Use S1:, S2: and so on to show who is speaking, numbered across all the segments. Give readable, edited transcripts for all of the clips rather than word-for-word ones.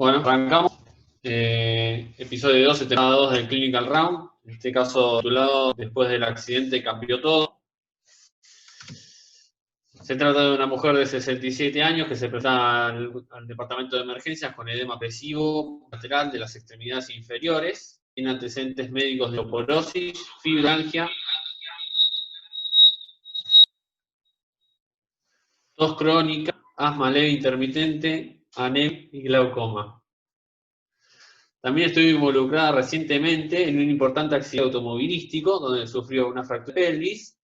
S1: Bueno, arrancamos. Episodio 12, temporada 2 del Clinical Round. En este caso, titulado Después del accidente cambió todo. Se trata de una mujer de 67 años que se presenta al departamento de emergencias con edema presivo lateral de las extremidades inferiores. Tiene antecedentes médicos de osteoporosis, fibromialgia, tos crónica, asma leve intermitente, anemia y glaucoma. También estuve involucrada recientemente en un importante accidente automovilístico donde sufrió una fractura de pelvis.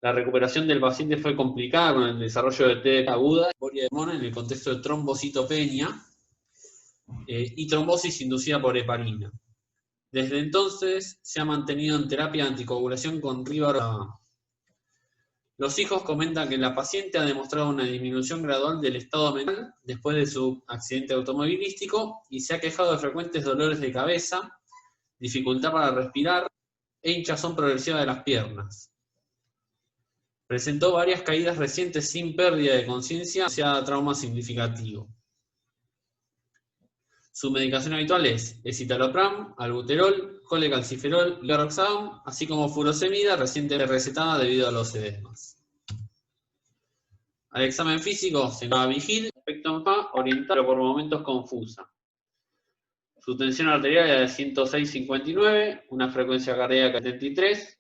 S1: La recuperación del paciente fue complicada con el desarrollo de TDP aguda, embolia de pulmón en el contexto de trombocitopenia y trombosis inducida por heparina. Desde entonces se ha mantenido en terapia de anticoagulación con rivaroxaban. Los hijos comentan que la paciente ha demostrado una disminución gradual del estado mental después de su accidente automovilístico y se ha quejado de frecuentes dolores de cabeza, dificultad para respirar e hinchazón progresiva de las piernas. Presentó varias caídas recientes sin pérdida de conciencia asociada a trauma significativo. Su medicación habitual es escitalopram, albuterol, colecalciferol y levodopa, así como furosemida, recientemente recetada debido a los edemas. Al examen físico se encontraba vigil, aspecto oriental, pero por momentos confusa. Su tensión arterial era de 106,59, una frecuencia cardíaca de 73,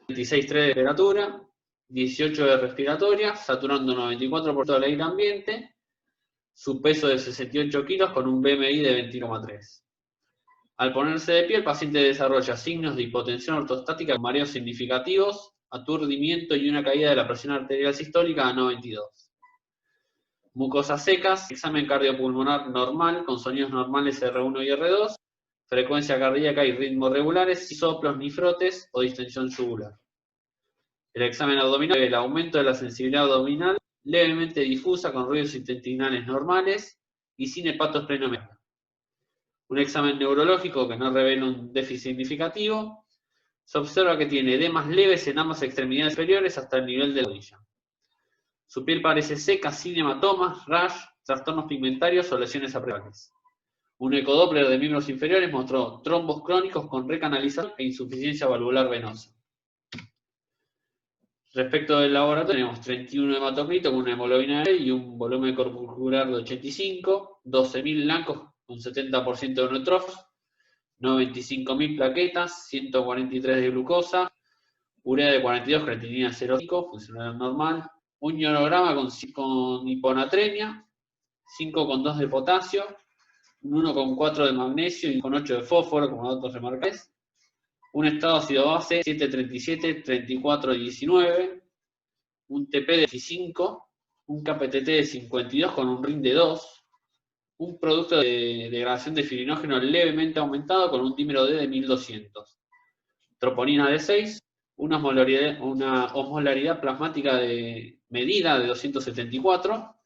S1: 26,3 de temperatura, 18 de respiratoria, saturando 94% del aire ambiente, su peso de 68 kilos con un BMI de 20,3. Al ponerse de pie, el paciente desarrolla signos de hipotensión ortostática con mareos significativos, aturdimiento y una caída de la presión arterial sistólica a 92. Mucosas secas, examen cardiopulmonar normal con sonidos normales R1 y R2, frecuencia cardíaca y ritmos regulares, sin soplos ni frotes o distensión yugular. El examen abdominal, el aumento de la sensibilidad abdominal, levemente difusa con ruidos intestinales normales y sin hepatosplenomegalia. Un examen neurológico que no revela un déficit significativo. Se observa que tiene edemas leves en ambas extremidades inferiores hasta el nivel de la rodilla. Su piel parece seca, sin hematomas, rash, trastornos pigmentarios o lesiones apreciables. Un ecodoppler de miembros inferiores mostró trombos crónicos con recanalización e insuficiencia valvular venosa. Respecto del laboratorio, tenemos 31 hematocritos con una hemoglobina E y un volumen corpuscular de 85, 12.000 blancos con 70% de neutrófilos, 95.000 plaquetas, 143 de glucosa, urea de 42, creatinina 0,5, funcional normal, un ionograma con hiponatremia, 5,2 de potasio, un 1,4 de magnesio y 1,8 de fósforo, como datos remarcables, un estado ácido base 7,37, 34,19, un TP de 15, un KPTT de 52 con un RIN de 2, un producto de degradación de fibrinógeno levemente aumentado con un dímero D de 1200, troponina de 6, una osmolaridad plasmática de medida de 274,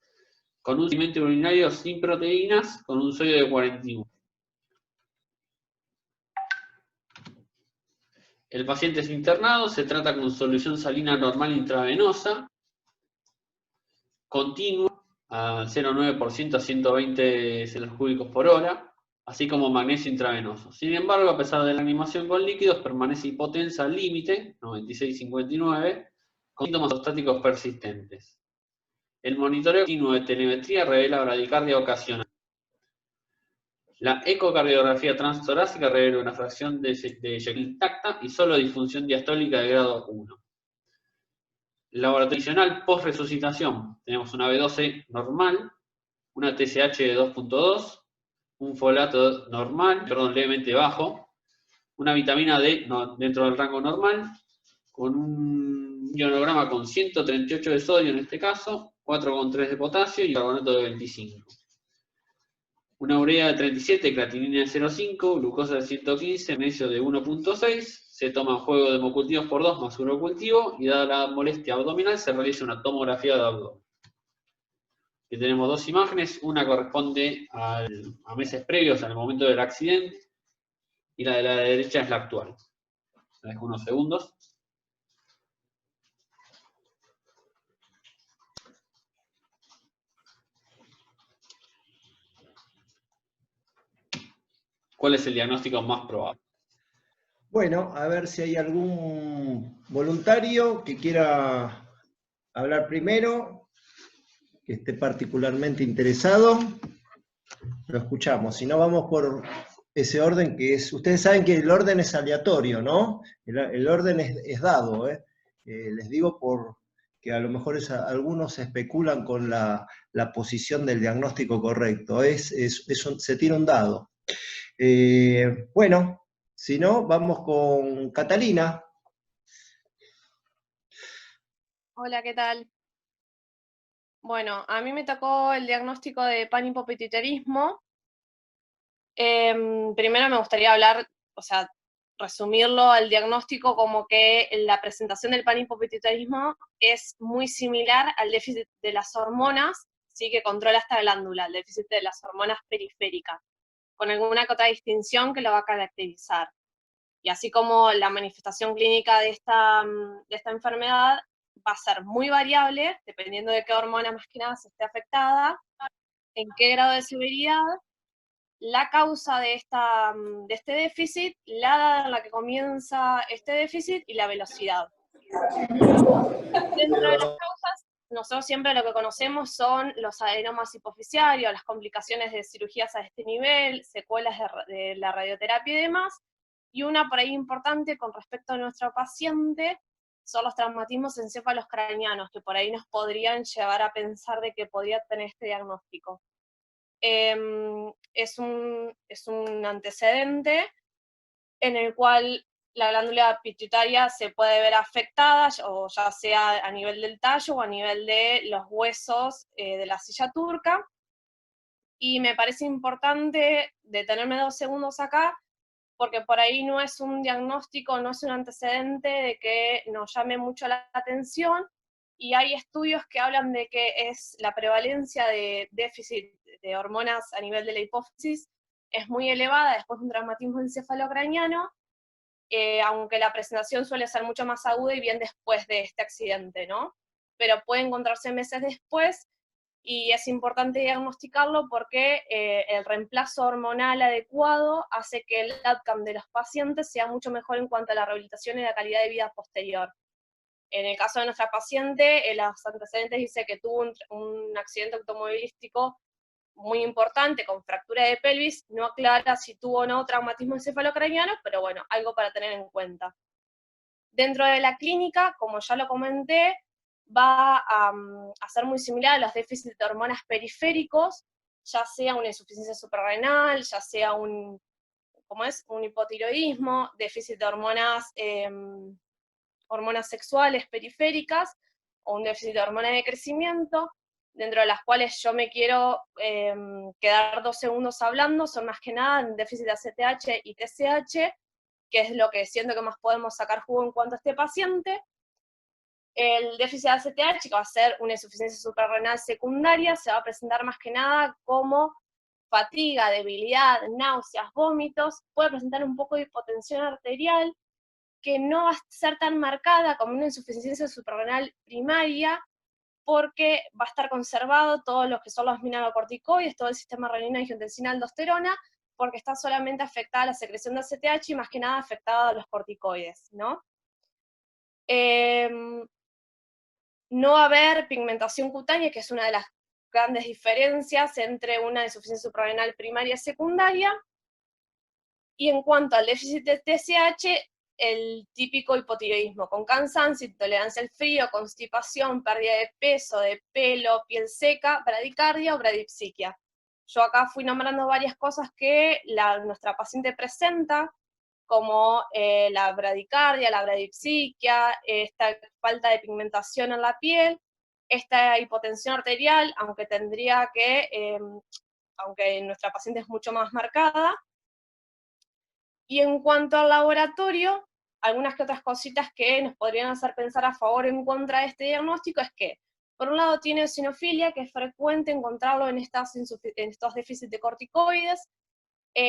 S1: con un sedimento urinario sin proteínas con un sodio de 41. El paciente es internado, se trata con solución salina normal intravenosa, continua, a 0,9% a 120 celos cúbicos por hora, así como magnesio intravenoso. Sin embargo, a pesar de la animación con líquidos, permanece hipotensa al límite, 96,59, con síntomas ortostáticos persistentes. El monitoreo continuo de telemetría revela bradicardia ocasional. La ecocardiografía transtorácica revela una fracción de eyección intacta y solo disfunción diastólica de grado 1. El laboratorio adicional post-resucitación, tenemos una B12 normal, una TSH de 2,2, un folato normal, levemente bajo, una vitamina D dentro del rango normal, con un ionograma con 138 de sodio en este caso, 4,3 de potasio y carbonato de 25. Una urea de 37, creatinina de 0,5, glucosa de 115, magnesio de 1,6, se toman juego de hemocultivos por 2 más urocultivo y dada la molestia abdominal se realiza una tomografía de abdomen. Aquí tenemos dos imágenes, una corresponde a meses previos al momento del accidente y la de la derecha es la actual. Me dejo unos segundos. ¿Cuál es el diagnóstico más probable?
S2: Bueno, a ver si hay algún voluntario que quiera hablar primero, que esté particularmente interesado. Lo escuchamos, si no vamos por ese orden que es, ustedes saben que el orden es aleatorio, ¿no? El orden es dado, ¿eh? Les digo por que a lo mejor algunos especulan con la posición del diagnóstico correcto, se tira un dado. Bueno, si no, vamos con Catalina.
S3: Hola, ¿qué tal? Bueno, a mí me tocó el diagnóstico de panhipopituitarismo. Primero me gustaría hablar, o sea, resumirlo al diagnóstico como que la presentación del panhipopituitarismo es muy similar al déficit de las hormonas, sí, que controla esta glándula, el déficit de las hormonas periféricas, con alguna que otra distinción que lo va a caracterizar. Y así como la manifestación clínica de esta enfermedad va a ser muy variable, dependiendo de qué hormona más que nada se esté afectada, en qué grado de severidad, la causa de este déficit, la edad en la que comienza este déficit y la velocidad. Dentro de las causas, nosotros siempre lo que conocemos son los adenomas hipoficiarios, las complicaciones de cirugías a este nivel, secuelas de la radioterapia y demás, y una por ahí importante con respecto a nuestro paciente son los traumatismos encéfalos craneanos, que por ahí nos podrían llevar a pensar de que podría tener este diagnóstico. Es un antecedente en el cual la glándula pituitaria se puede ver afectada, o ya sea a nivel del tallo o a nivel de los huesos de la silla turca. Y me parece importante detenerme 2 segundos acá, porque por ahí no es un diagnóstico, no es un antecedente de que nos llame mucho la atención, y hay estudios que hablan de que es la prevalencia de déficit de hormonas a nivel de la hipófisis es muy elevada después de un traumatismo encefalocraniano, aunque la presentación suele ser mucho más aguda y bien después de este accidente, ¿no? Pero puede encontrarse meses después, y es importante diagnosticarlo porque el reemplazo hormonal adecuado hace que el outcome de los pacientes sea mucho mejor en cuanto a la rehabilitación y la calidad de vida posterior. En el caso de nuestra paciente, los antecedentes dice que tuvo un accidente automovilístico muy importante con fractura de pelvis, no aclara si tuvo o no traumatismo encefalocraniano, pero bueno, algo para tener en cuenta. Dentro de la clínica, como ya lo comenté, va a ser muy similar a los déficits de hormonas periféricos, ya sea una insuficiencia suprarrenal, ya sea un hipotiroidismo, déficit de hormonas sexuales periféricas, o un déficit de hormona de crecimiento, dentro de las cuales yo me quiero quedar 2 segundos hablando, son más que nada en déficit de ACTH y TSH, que es lo que siento que más podemos sacar jugo en cuanto a este paciente. El déficit de ACTH, que va a ser una insuficiencia suprarrenal secundaria, se va a presentar más que nada como fatiga, debilidad, náuseas, vómitos, puede presentar un poco de hipotensión arterial, que no va a ser tan marcada como una insuficiencia suprarrenal primaria, porque va a estar conservado todos los que son los mineralocorticoides, todo el sistema renina-angiotensina-aldosterona, porque está solamente afectada la secreción de ACTH y más que nada afectada a los corticoides, ¿no? No va a haber pigmentación cutánea, que es una de las grandes diferencias entre una insuficiencia suprarrenal primaria y secundaria. Y en cuanto al déficit de TSH, el típico hipotiroidismo con cansancio, intolerancia al frío, constipación, pérdida de peso, de pelo, piel seca, bradicardia o bradipsiquia. Yo acá fui nombrando varias cosas que nuestra paciente presenta, como la bradicardia, la bradipsiquia, esta falta de pigmentación en la piel, esta hipotensión arterial, aunque aunque nuestra paciente es mucho más marcada. Y en cuanto al laboratorio, algunas que otras cositas que nos podrían hacer pensar a favor o en contra de este diagnóstico es que, por un lado, tiene eosinofilia, que es frecuente encontrarlo en estos déficits de corticoides.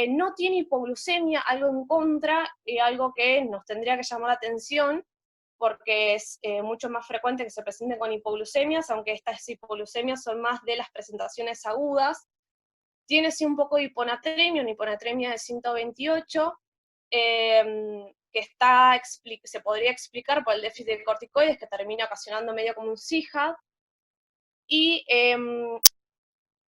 S3: No tiene hipoglucemia, algo en contra, algo que nos tendría que llamar la atención, porque es mucho más frecuente que se presenten con hipoglucemias, aunque estas hipoglucemias son más de las presentaciones agudas. Tiene sí un poco de hiponatremia, una hiponatremia de 128, que se podría explicar por el déficit de corticoides, que termina ocasionando medio como un CIJAD. Y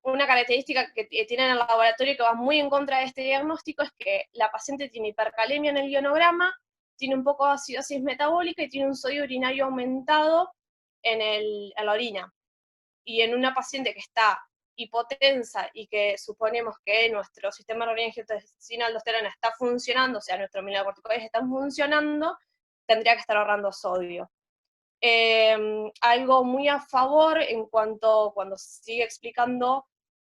S3: una característica que tienen en el laboratorio que va muy en contra de este diagnóstico es que la paciente tiene hipercalemia en el ionograma, tiene un poco de acidosis metabólica y tiene un sodio urinario aumentado en la orina. Y en una paciente que está hipotensa y que suponemos que nuestro sistema renina-angiotensina aldosterona está funcionando, o sea, nuestros mineralocorticoides están funcionando, tendría que estar ahorrando sodio. Algo muy a favor en cuanto, cuando sigue explicando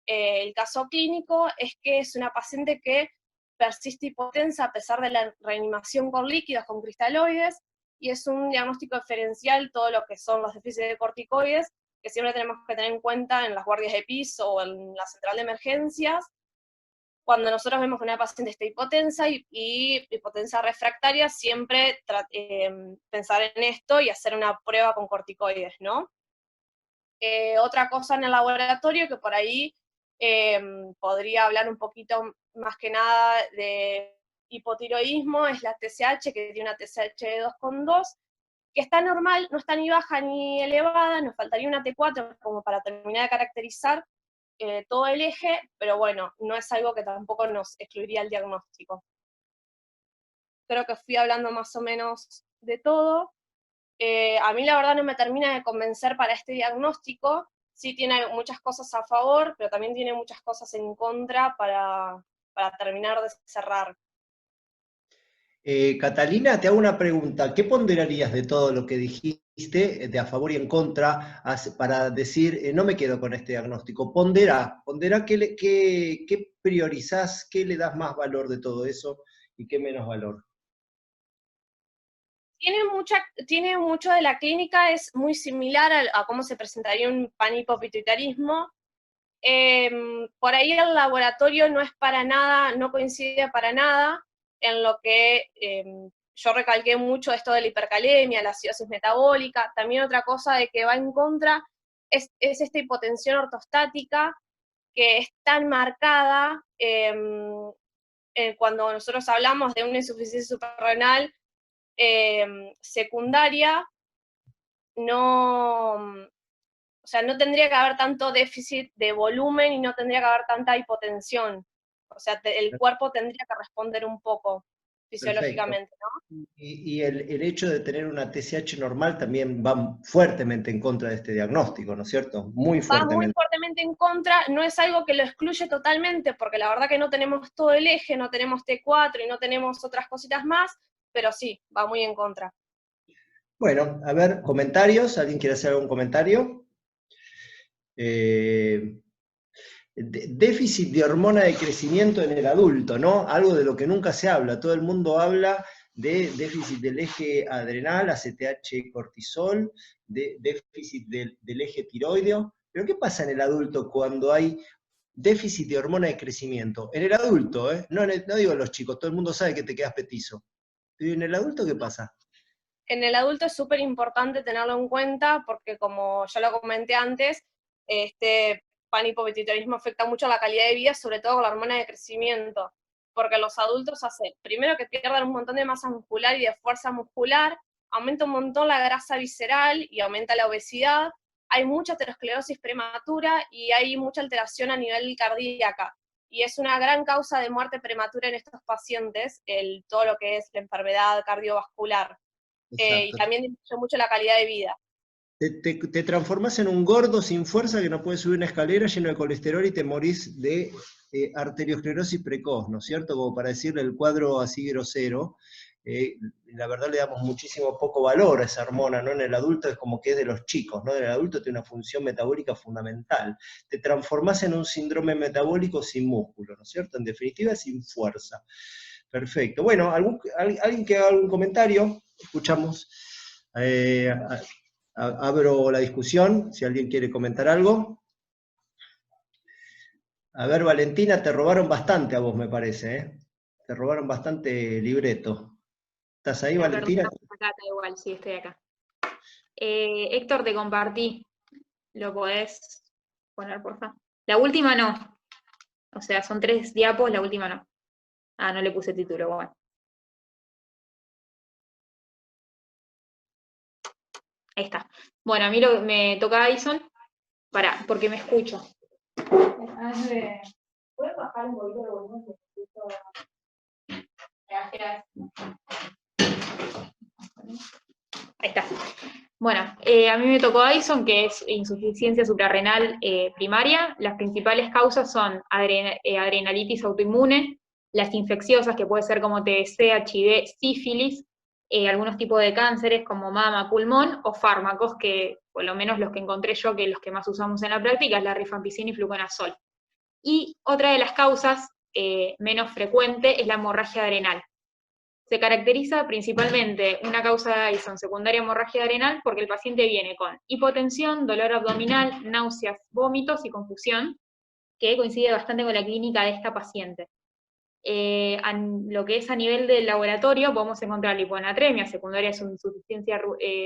S3: el caso clínico, es que es una paciente que persiste hipotensa a pesar de la reanimación con líquidos, con cristaloides, y es un diagnóstico diferencial todo lo que son los déficits de corticoides, que siempre tenemos que tener en cuenta en las guardias de piso o en la central de emergencias, cuando nosotros vemos que una paciente está hipotensa y hipotensa refractaria, siempre pensar en esto y hacer una prueba con corticoides, ¿no? Otra cosa en el laboratorio que por ahí podría hablar un poquito más que nada de hipotiroidismo es la TSH, que tiene una TSH de 2,2, que está normal, no está ni baja ni elevada, nos faltaría una T4 como para terminar de caracterizar todo el eje, pero bueno, no es algo que tampoco nos excluiría el diagnóstico. Creo que fui hablando más o menos de todo. A mí la verdad no me termina de convencer para este diagnóstico, sí tiene muchas cosas a favor, pero también tiene muchas cosas en contra para terminar de cerrar.
S2: Catalina, te hago una pregunta. ¿Qué ponderarías de todo lo que dijiste, de a favor y en contra, para decir, no me quedo con este diagnóstico? Pondera qué priorizás, qué le das más valor de todo eso y qué menos valor.
S3: Tiene mucho de la clínica, es muy similar a cómo se presentaría un panhipopituitarismo. Por ahí el laboratorio no es para nada, no coincide para nada en lo que yo recalqué mucho esto de la hipercalemia, la acidosis metabólica. También otra cosa de que va en contra es esta hipotensión ortostática que es tan marcada cuando nosotros hablamos de una insuficiencia suprarrenal secundaria, o sea, no tendría que haber tanto déficit de volumen y no tendría que haber tanta hipotensión. O sea, el cuerpo tendría que responder un poco fisiológicamente, ¿no?
S2: Y el hecho de tener una TSH normal también va fuertemente en contra de este diagnóstico, ¿no es cierto? Muy
S3: Va muy
S2: fuertemente.
S3: fuertemente en contra, no es algo que lo excluye totalmente, porque la verdad que no tenemos todo el eje, no tenemos T4 y no tenemos otras cositas más, pero sí, va muy en contra.
S2: Bueno, a ver, comentarios. ¿Alguien quiere hacer algún comentario? Déficit de hormona de crecimiento en el adulto, ¿no? Algo de lo que nunca se habla. Todo el mundo habla de déficit del eje adrenal, ACTH cortisol, de déficit del eje tiroideo. Pero ¿qué pasa en el adulto cuando hay déficit de hormona de crecimiento? En el adulto, no digo en los chicos, todo el mundo sabe que te quedas petizo. ¿Y en el adulto qué pasa?
S3: En el adulto es súper importante tenerlo en cuenta porque, como ya lo comenté antes, este panhipopituitarismo afecta mucho la calidad de vida, sobre todo con la hormona de crecimiento, porque los adultos hacen, primero que pierden un montón de masa muscular y de fuerza muscular, aumenta un montón la grasa visceral y aumenta la obesidad, hay mucha aterosclerosis prematura y hay mucha alteración a nivel cardíaca. Y es una gran causa de muerte prematura en estos pacientes, todo lo que es la enfermedad cardiovascular. Y también disminuye mucho la calidad de vida.
S2: Te transformás en un gordo sin fuerza que no puede subir una escalera lleno de colesterol y te morís de arteriosclerosis precoz, ¿no es cierto? Como para decirle el cuadro así grosero. La verdad le damos muchísimo poco valor a esa hormona, ¿no? En el adulto es como que es de los chicos, ¿no? En el adulto tiene una función metabólica fundamental. Te transformás en un síndrome metabólico sin músculo, ¿no es cierto? En definitiva, sin fuerza. Perfecto. Bueno, ¿alguien que haga algún comentario? Escuchamos. Abro la discusión, si alguien quiere comentar algo. A ver, Valentina, te robaron bastante a vos, me parece, ¿eh? Te robaron bastante libreto. ¿Estás ahí, Valentina?
S4: Acá está igual, sí, estoy acá. Héctor, te compartí. ¿Lo podés poner, por favor? La última no. O sea, son 3 diapos, la última no. Ah, no le puse título, bueno. Ahí está. Bueno, a mí me toca Addison, porque me escucho. ¿Puedes bajar un poquito de volumen? Gracias. Ahí está. Bueno, a mí me tocó Addison, que es insuficiencia suprarrenal primaria. Las principales causas son adrenalitis autoinmune, las infecciosas, que puede ser como TBC, HIV, sífilis, algunos tipos de cánceres como mama, pulmón, o fármacos, que por lo menos los que encontré yo, que los que más usamos en la práctica, es la rifampicina y fluconazol. Y otra de las causas menos frecuente es la hemorragia adrenal. Se caracteriza principalmente una causa de Addison secundaria hemorragia adrenal porque el paciente viene con hipotensión, dolor abdominal, náuseas, vómitos y confusión, que coincide bastante con la clínica de esta paciente. Lo que es a nivel del laboratorio podemos encontrar hiponatremia secundaria de insuficiencia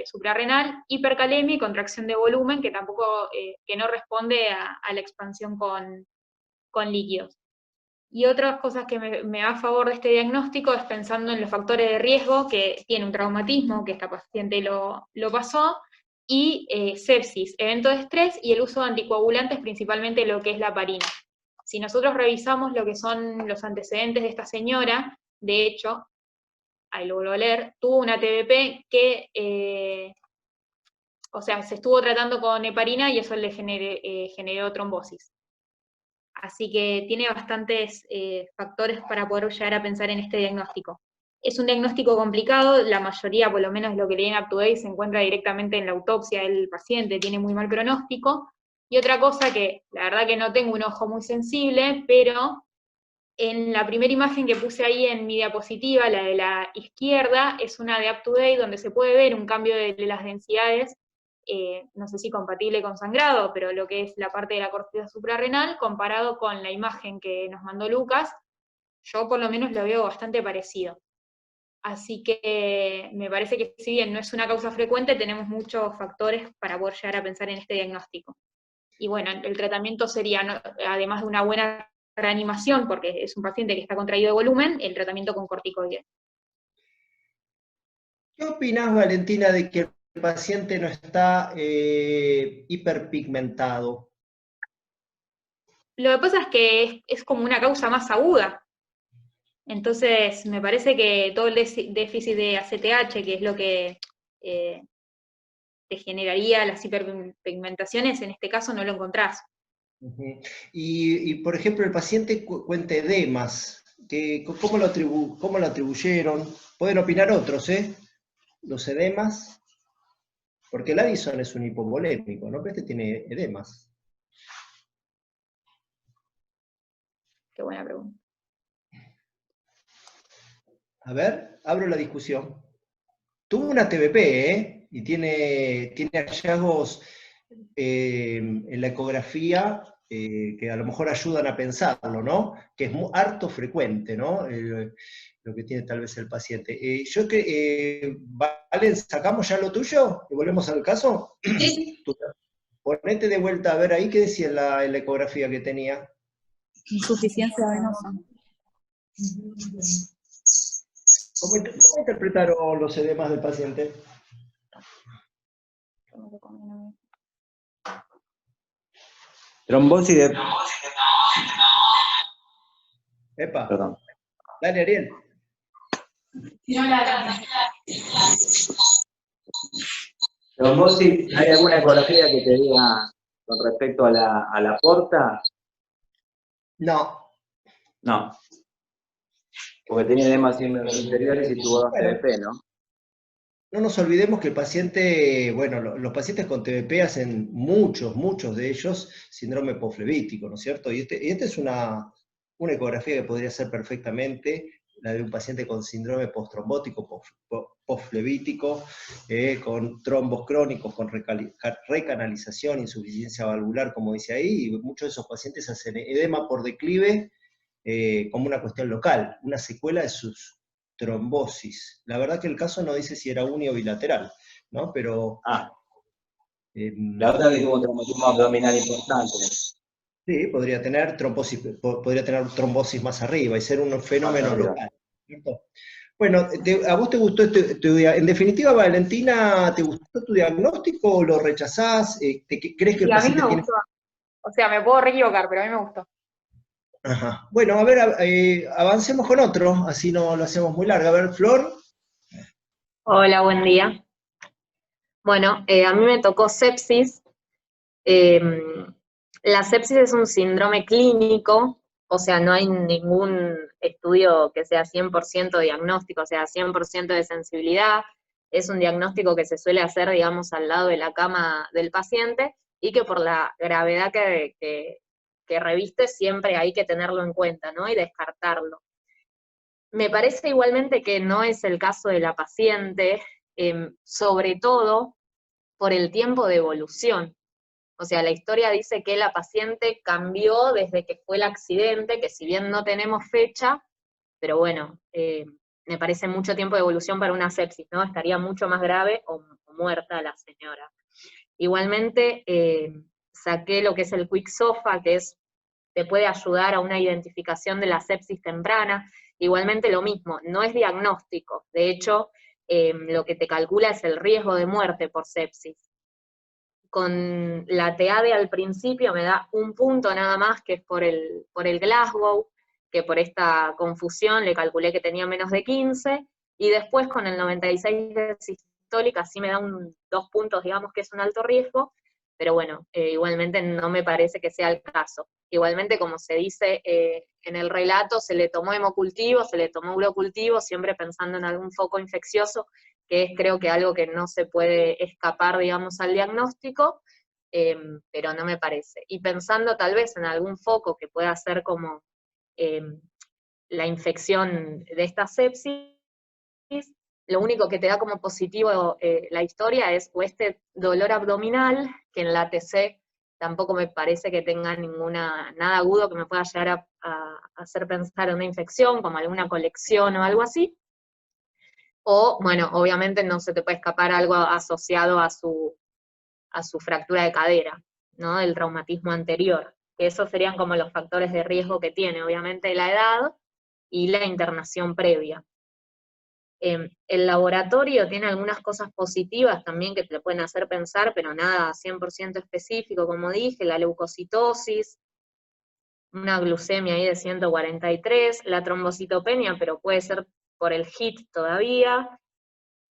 S4: suprarrenal, hipercalemia y contracción de volumen, que tampoco que no responde a la expansión con líquidos. Y otras cosas que me va a favor de este diagnóstico es pensando en los factores de riesgo, que tiene un traumatismo, que esta paciente lo pasó, y sepsis, evento de estrés y el uso de anticoagulantes, principalmente lo que es la heparina. Si nosotros revisamos lo que son los antecedentes de esta señora, de hecho, ahí lo vuelvo a leer, tuvo una TBP que, o sea, se estuvo tratando con heparina y eso le generó trombosis. Así que tiene bastantes factores para poder llegar a pensar en este diagnóstico. Es un diagnóstico complicado, la mayoría, por lo menos lo que leí en UpToDate, se encuentra directamente en la autopsia del paciente, tiene muy mal pronóstico. Y otra cosa que, la verdad que no tengo un ojo muy sensible, pero en la primera imagen que puse ahí en mi diapositiva, la de la izquierda, es una de UpToDate donde se puede ver un cambio de las densidades, no sé si compatible con sangrado, pero lo que es la parte de la corteza suprarrenal, comparado con la imagen que nos mandó Lucas, yo por lo menos lo veo bastante parecido. Así que me parece que si bien no es una causa frecuente, tenemos muchos factores para poder llegar a pensar en este diagnóstico. Y bueno, el tratamiento sería, además de una buena reanimación, porque es un paciente que está contraído de volumen, el tratamiento con corticoides.
S2: ¿Qué opinás, Valentina, de que el paciente no está hiperpigmentado?
S4: Lo que pasa es que es como una causa más aguda. Entonces, me parece que todo el déficit de ACTH, que es lo que te generaría las hiperpigmentaciones, en este caso no lo encontrás.
S2: Y por ejemplo, el paciente cuenta edemas, ¿cómo lo atribuyeron? Pueden opinar otros, los edemas, porque el Addison es un hipovolémico, ¿no? Pero este tiene edemas.
S4: Qué buena pregunta.
S2: A ver, abro la discusión. Tuvo una TBP, y tiene hallazgos en la ecografía que a lo mejor ayudan a pensarlo, ¿no? Que es harto frecuente, ¿no? Lo que tiene tal vez el paciente. Valen, ¿sacamos ya lo tuyo? ¿Y volvemos al caso?
S5: Sí.
S2: Ponete de vuelta a ver ahí qué decía en la ecografía que tenía.
S5: Insuficiencia venosa.
S2: ¿Cómo interpretaron los edemas del paciente?
S6: Trombosis de...
S2: Epa.
S6: Perdón.
S2: Dale, Ariel.
S6: Trombosis, ¿hay alguna ecografía que te diga con respecto a la porta?
S2: No.
S6: No. Porque tenía edemas inferiores y tuvo 2 TBP, ¿no?
S2: No nos olvidemos que el paciente, bueno, los pacientes con TBP hacen muchos de ellos síndrome posflevítico, ¿no es cierto? Y esta es una ecografía que podría ser perfectamente la de un paciente con síndrome postrombótico, posflevítico, con trombos crónicos, con recanalización, insuficiencia valvular, como dice ahí, y muchos de esos pacientes hacen edema por declive como una cuestión local, una secuela de sus trombosis. La verdad que el caso no dice si era uni o bilateral, ¿no? Pero...
S6: La otra que tuvo un traumatismo abdominal importante.
S2: Sí, podría tener trombosis más arriba y ser un fenómeno
S6: arriba.
S2: local, ¿cierto? Bueno, ¿a vos te gustó en definitiva, Valentina, ¿te gustó tu diagnóstico o lo rechazás? ¿Crees que el
S4: Y a mí
S2: paciente
S4: me
S2: tiene...
S4: gustó. O sea, me puedo re equivocar, pero a mí me gustó.
S2: Ajá. Bueno, a ver, avancemos con otro, así no lo hacemos muy largo. A ver, Flor.
S7: Hola, buen día. Bueno, a mí me tocó sepsis. Eh, la sepsis es un síndrome clínico, o sea, no hay ningún estudio que sea 100% diagnóstico, o sea, 100% de sensibilidad. Es un diagnóstico que se suele hacer, digamos, al lado de la cama del paciente y que por la gravedad que reviste siempre hay que tenerlo en cuenta, ¿no? Y descartarlo. Me parece igualmente que no es el caso de la paciente, sobre todo por el tiempo de evolución. O sea, la historia dice que la paciente cambió desde que fue el accidente, que si bien no tenemos fecha, pero bueno, me parece mucho tiempo de evolución para una sepsis, ¿no? Estaría mucho más grave o muerta la señora. Igualmente, saqué lo que es el Quick SOFA, que te puede ayudar a una identificación de la sepsis temprana. Igualmente lo mismo, no es diagnóstico, de hecho, lo que te calcula es el riesgo de muerte por sepsis. Con la TEADE al principio me da un punto nada más, que es por el Glasgow, que por esta confusión le calculé que tenía menos de 15, y después con el 96 de sistólica sí me da 2 puntos, digamos que es un alto riesgo, pero bueno, igualmente no me parece que sea el caso. Igualmente, como se dice en el relato, se le tomó hemocultivo, se le tomó urocultivo, siempre pensando en algún foco infeccioso, que es creo que algo que no se puede escapar, digamos, al diagnóstico, pero no me parece. Y pensando tal vez en algún foco que pueda ser como la infección de esta sepsis, lo único que te da como positivo la historia es o este dolor abdominal, que en la TC tampoco me parece que tenga nada agudo que me pueda llegar a hacer pensar en una infección, como alguna colección o algo así. O, bueno, obviamente no se te puede escapar algo asociado a su fractura de cadera, ¿no? Del traumatismo anterior. Que esos serían como los factores de riesgo que tiene, obviamente, la edad y la internación previa. El laboratorio tiene algunas cosas positivas también que te pueden hacer pensar, pero nada 100% específico, como dije, la leucocitosis, una glucemia ahí de 143, la trombocitopenia, pero puede ser por el HIT todavía.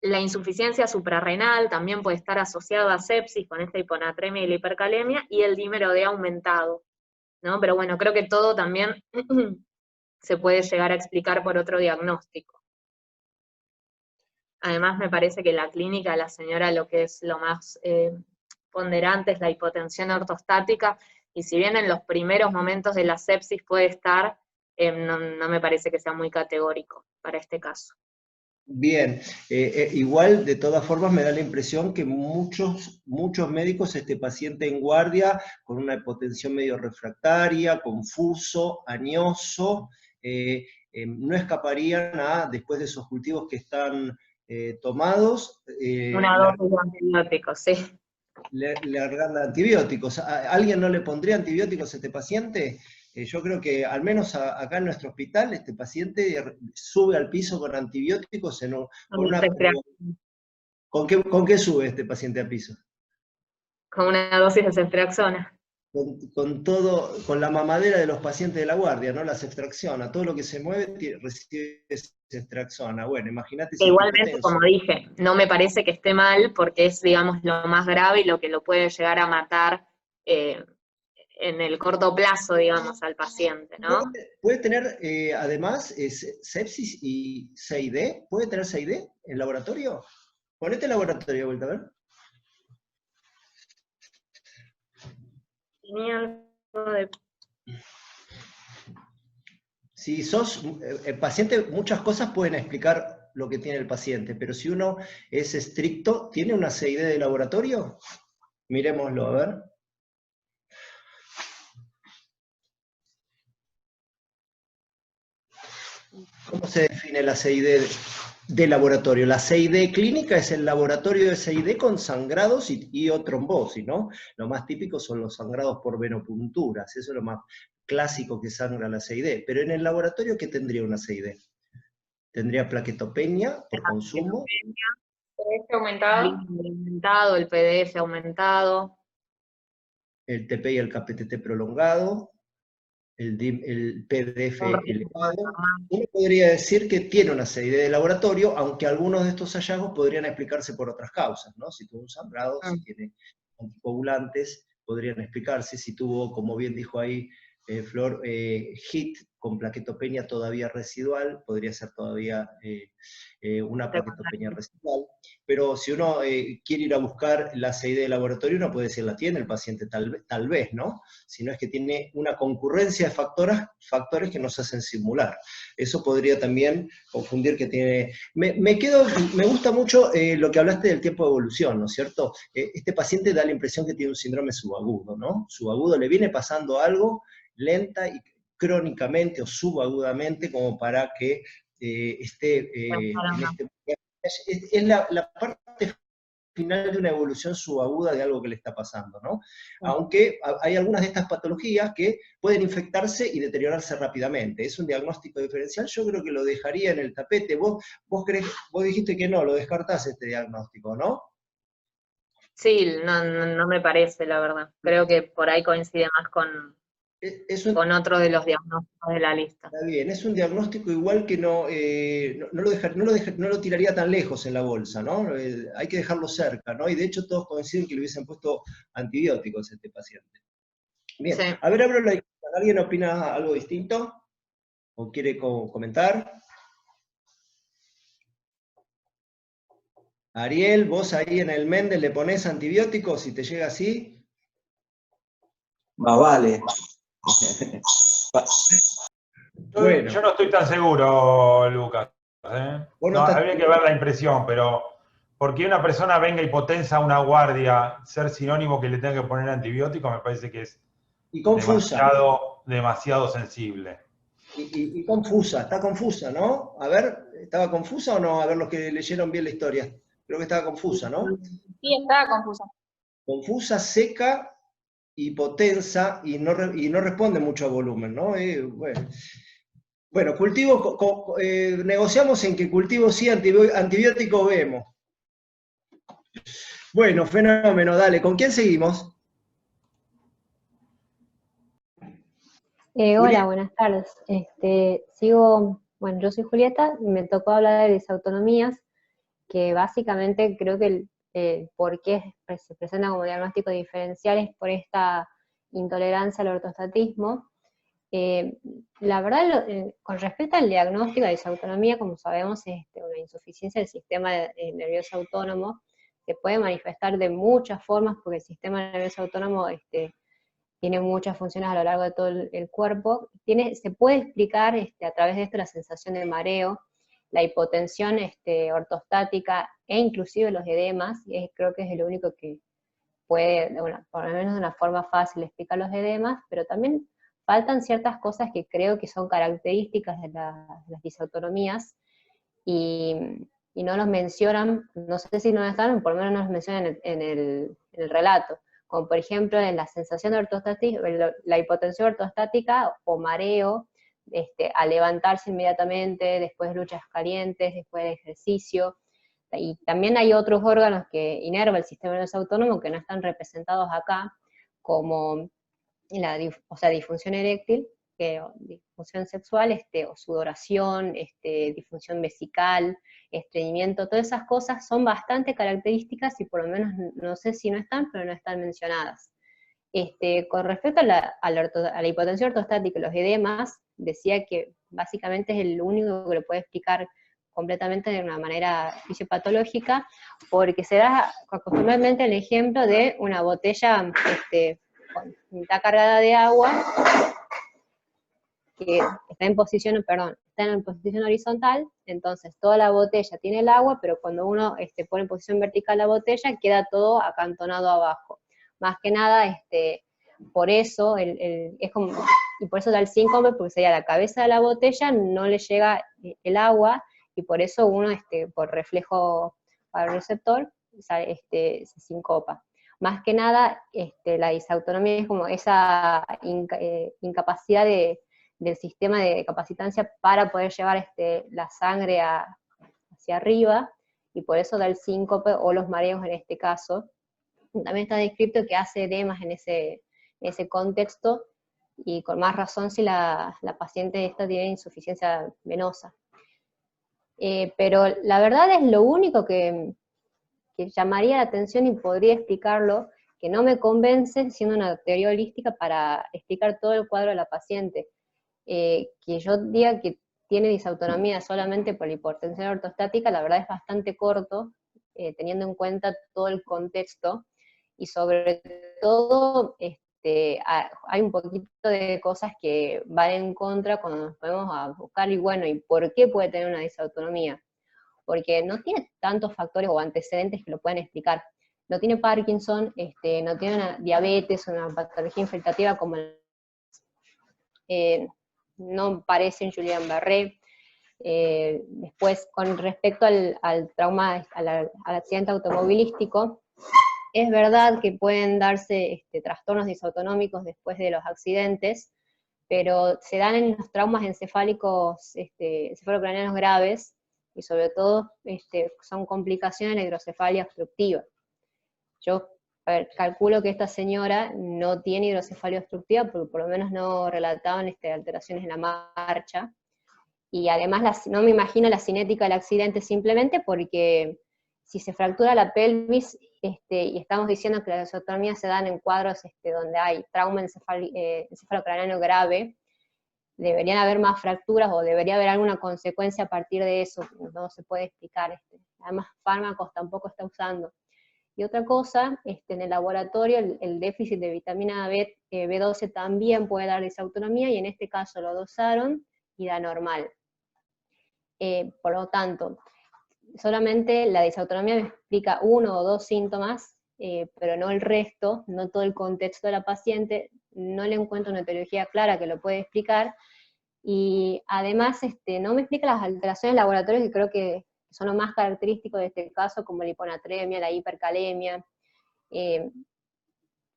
S7: La insuficiencia suprarrenal también puede estar asociada a sepsis con esta hiponatremia y la hipercalemia, y el dímero D aumentado, ¿no? Pero bueno, creo que todo también se puede llegar a explicar por otro diagnóstico. Además, me parece que la clínica, la señora, lo que es lo más ponderante es la hipotensión ortostática, y si bien en los primeros momentos de la sepsis puede estar, no me parece que sea muy categórico para este caso.
S2: Bien, igual de todas formas me da la impresión que muchos médicos, este paciente en guardia, con una hipotensión medio refractaria, confuso, añoso, no escaparían después de esos cultivos que están tomados,
S7: Una dosis de antibióticos, sí.
S2: largar antibióticos. ¿Alguien no le pondría antibióticos a este paciente? Yo creo que al menos acá en nuestro hospital este paciente sube al piso con antibióticos ¿Con qué sube este paciente al piso?
S7: Con una dosis de ceftriaxona.
S2: Con la mamadera de los pacientes de la guardia, ¿no? La ceftriaxona, todo lo que se mueve recibe ceftriaxona. Bueno, imagínate si
S7: igualmente, como dije, no me parece que esté mal, porque es, digamos, lo más grave y lo que lo puede llegar a matar en el corto plazo, digamos, al paciente, ¿no?
S2: ¿Puede tener, además, sepsis y CID? ¿Puede tener CID en laboratorio? Ponete el laboratorio de vuelta, a ver.
S7: Tenía algo de...
S2: Si sos el paciente, muchas cosas pueden explicar lo que tiene el paciente, pero si uno es estricto, ¿tiene una CID de laboratorio? Miremoslo, a ver. ¿Cómo se define la CID de laboratorio. La CID clínica es el laboratorio de CID con sangrados o trombosis, ¿no? Lo más típico son los sangrados por venopunturas, eso es lo más clásico que sangra la CID. Pero en el laboratorio, ¿qué tendría una CID? Tendría plaquetopenia por consumo.
S4: PDF aumentado.
S7: Aumentado, el PDF aumentado.
S2: El TP y el KPTT prolongado. El PDF elevado. Uno podría decir que tiene una serie de laboratorio, aunque algunos de estos hallazgos podrían explicarse por otras causas, ¿no? Si tuvo un sangrado, si tiene anticoagulantes, podrían explicarse. Si tuvo, como bien dijo ahí Flor, HIT con plaquetopenia todavía residual, podría ser todavía una plaquetopenia residual. Pero si uno quiere ir a buscar la CID de laboratorio, uno puede decir, la tiene el paciente tal vez, ¿no? Si no es que tiene una concurrencia de factores que nos hacen simular. Eso podría también confundir que tiene... Me gusta mucho lo que hablaste del tiempo de evolución, ¿no es cierto? Este paciente da la impresión que tiene un síndrome subagudo, ¿no? Subagudo, le viene pasando algo lenta y crónicamente o subagudamente como para que esté en este momento. Es la parte final de una evolución subaguda de algo que le está pasando, ¿no? Aunque hay algunas de estas patologías que pueden infectarse y deteriorarse rápidamente. Es un diagnóstico diferencial, yo creo que lo dejaría en el tapete. Vos dijiste que no, lo descartás este diagnóstico, ¿no?
S7: Sí, no me parece, la verdad. Creo que por ahí coincide más con otro de los diagnósticos de la lista.
S2: Está bien, es un diagnóstico igual que no lo tiraría tan lejos en la bolsa, ¿no? Hay que dejarlo cerca, ¿no? Y de hecho todos coinciden que le hubiesen puesto antibióticos a este paciente. Bien, sí. A ver, abro la discusión. ¿Alguien opina algo distinto? ¿O quiere comentar? Ariel, vos ahí en el Mendel le ponés antibióticos si te llega así.
S6: Más vale.
S2: Bueno.
S8: Yo no estoy tan seguro, Lucas. No, habría que ver la impresión, pero porque una persona venga y potencia una guardia, ser sinónimo que le tenga que poner antibiótico, me parece que es demasiado sensible.
S2: Y confusa, está confusa, ¿no? A ver, ¿estaba confusa o no? A ver los que leyeron bien la historia. Creo que estaba confusa, ¿no?
S4: Sí, estaba confusa. Confusa,
S2: seca, hipotensa y no responde mucho a volumen, ¿no? Bueno, cultivo, negociamos en que cultivo sí, antibiótico vemos. Bueno, fenómeno, dale, ¿con quién seguimos?
S9: Hola, buenas tardes. Bueno, yo soy Julieta, me tocó hablar de disautonomías, que básicamente creo que por qué se presenta como diagnóstico diferencial es por esta intolerancia al ortostatismo. La verdad, con respecto al diagnóstico de disautonomía, como sabemos, es una insuficiencia del sistema nervioso autónomo, se puede manifestar de muchas formas, porque el sistema nervioso autónomo tiene muchas funciones a lo largo de todo el cuerpo. Se puede explicar a través de esto la sensación de mareo, la hipotensión ortostática e inclusive los edemas, y creo que es lo único que puede, por lo menos de una forma fácil, explicar los edemas, pero también faltan ciertas cosas que creo que son características de las disautonomías, y no los mencionan, no sé si no están, por lo menos no los mencionan en el relato, como por ejemplo en la sensación de ortostatismo, la hipotensión ortostática o mareo, a levantarse inmediatamente, después de luchas calientes, después del ejercicio. Y también hay otros órganos que inerva el sistema nervioso autónomo que no están representados acá, como disfunción eréctil, disfunción sexual, o sudoración, disfunción vesical, estreñimiento, todas esas cosas son bastante características y por lo menos no sé si no están, pero no están mencionadas. Con respecto a la hipotensión ortostática y los edemas, decía que básicamente es el único que lo puede explicar completamente de una manera fisiopatológica, porque se da acostumbradamente el ejemplo de una botella mitad cargada de agua, que está en posición horizontal, entonces toda la botella tiene el agua, pero cuando uno pone en posición vertical la botella, queda todo acantonado abajo. Más que nada, por eso, y por eso da el síncope, porque sería la cabeza de la botella, no le llega el agua, y por eso uno, por reflejo para el receptor, se sincopa. Más que nada, la disautonomía es como esa incapacidad del sistema de capacitancia para poder llevar la sangre hacia arriba, y por eso da el síncope o los mareos en este caso. También está descrito que hace edemas en ese contexto, y con más razón si la paciente tiene insuficiencia venosa. Pero la verdad es lo único que llamaría la atención y podría explicarlo, que no me convence siendo una teoría holística para explicar todo el cuadro de la paciente. Que yo diga que tiene disautonomía solamente por la hipotensión ortostática, la verdad es bastante corto, teniendo en cuenta todo el contexto, y sobre todo hay un poquito de cosas que van en contra cuando nos ponemos a buscar, y bueno, ¿y por qué puede tener una disautonomía? Porque no tiene tantos factores o antecedentes que lo puedan explicar. No tiene Parkinson, no tiene una diabetes, una patología infiltrativa como no parece en Guillain-Barré. Después, con respecto al trauma, al accidente automovilístico, es verdad que pueden darse trastornos disautonómicos después de los accidentes, pero se dan en los traumas encefálicos, encefalocraneanos graves, y sobre todo son complicaciones de la hidrocefalia obstructiva. Yo calculo que esta señora no tiene hidrocefalia obstructiva, porque por lo menos no relataban alteraciones en la marcha, y además no me imagino la cinética del accidente, simplemente porque si se fractura la pelvis, y estamos diciendo que las disautonomías se dan en cuadros donde hay trauma encefalocraneano grave, deberían haber más fracturas, o debería haber alguna consecuencia a partir de eso, no se puede explicar. Además, fármacos tampoco está usando. Y otra cosa, en el laboratorio el déficit de vitamina B12 también puede dar disautonomía, y en este caso lo dosaron y da normal. Por lo tanto, solamente la disautonomía me explica 1 o 2 síntomas, pero no el resto, no todo el contexto de la paciente. No le encuentro una etiología clara que lo puede explicar, y además no me explica las alteraciones laboratorias que creo que son lo más característico de este caso, como la hiponatremia, la hipercalemia.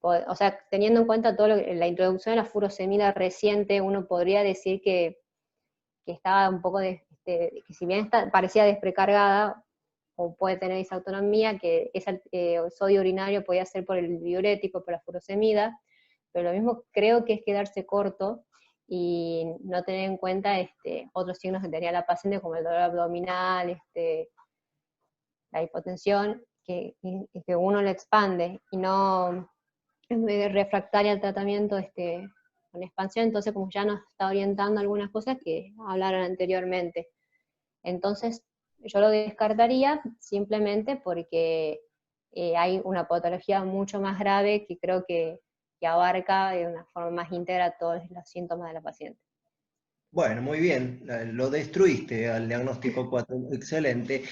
S9: O sea, teniendo en cuenta la introducción de la furosemida reciente, uno podría decir que estaba un poco que si bien parecía desprecargada, o puede tener disautonomía, que el sodio urinario podía ser por el diurético, por la furosemida, pero lo mismo creo que es quedarse corto y no tener en cuenta otros signos que tenía la paciente, como el dolor abdominal, la hipotensión, que uno le expande, y no es refractaria al tratamiento con expansión. Entonces, como ya nos está orientando algunas cosas que hablaron anteriormente. Entonces, yo lo descartaría simplemente porque hay una patología mucho más grave que creo que abarca de una forma más íntegra todos los síntomas de la paciente.
S2: Bueno, muy bien, lo destruiste al diagnóstico 4, excelente.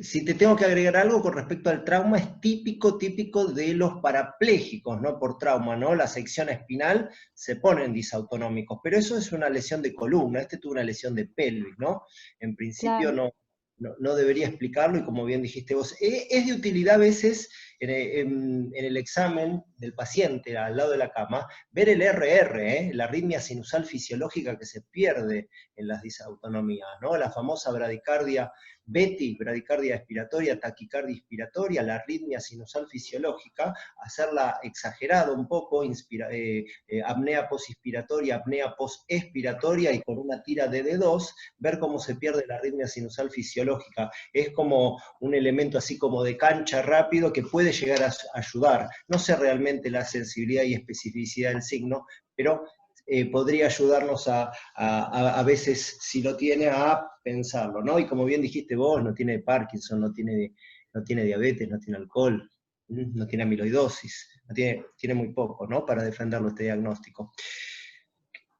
S2: Si te tengo que agregar algo con respecto al trauma, es típico de los parapléjicos, ¿no? Por trauma, ¿no? La sección espinal se ponen disautonómicos, pero eso es una lesión de columna, tuvo una lesión de pelvis, ¿no? En principio
S9: Claro.
S2: no debería explicarlo, y como bien dijiste vos, es de utilidad a veces en el examen del paciente al lado de la cama, ver el RR, la arritmia sinusal fisiológica que se pierde en las disautonomías, ¿no? La famosa bradicardia BETI, bradicardia expiratoria, taquicardia inspiratoria, la arritmia sinusal fisiológica, hacerla exagerada un poco, apnea posinspiratoria, apnea postexpiratoria, y con una tira de D2, ver cómo se pierde la arritmia sinusal fisiológica. Es como un elemento así como de cancha rápido que puede llegar a ayudar. No sé realmente la sensibilidad y especificidad del signo, pero podría ayudarnos a veces, si lo tiene, a pensarlo, ¿no? Y como bien dijiste vos, no tiene Parkinson, no tiene diabetes, no tiene alcohol, no tiene amiloidosis, tiene muy poco, ¿no? Para defenderlo este diagnóstico.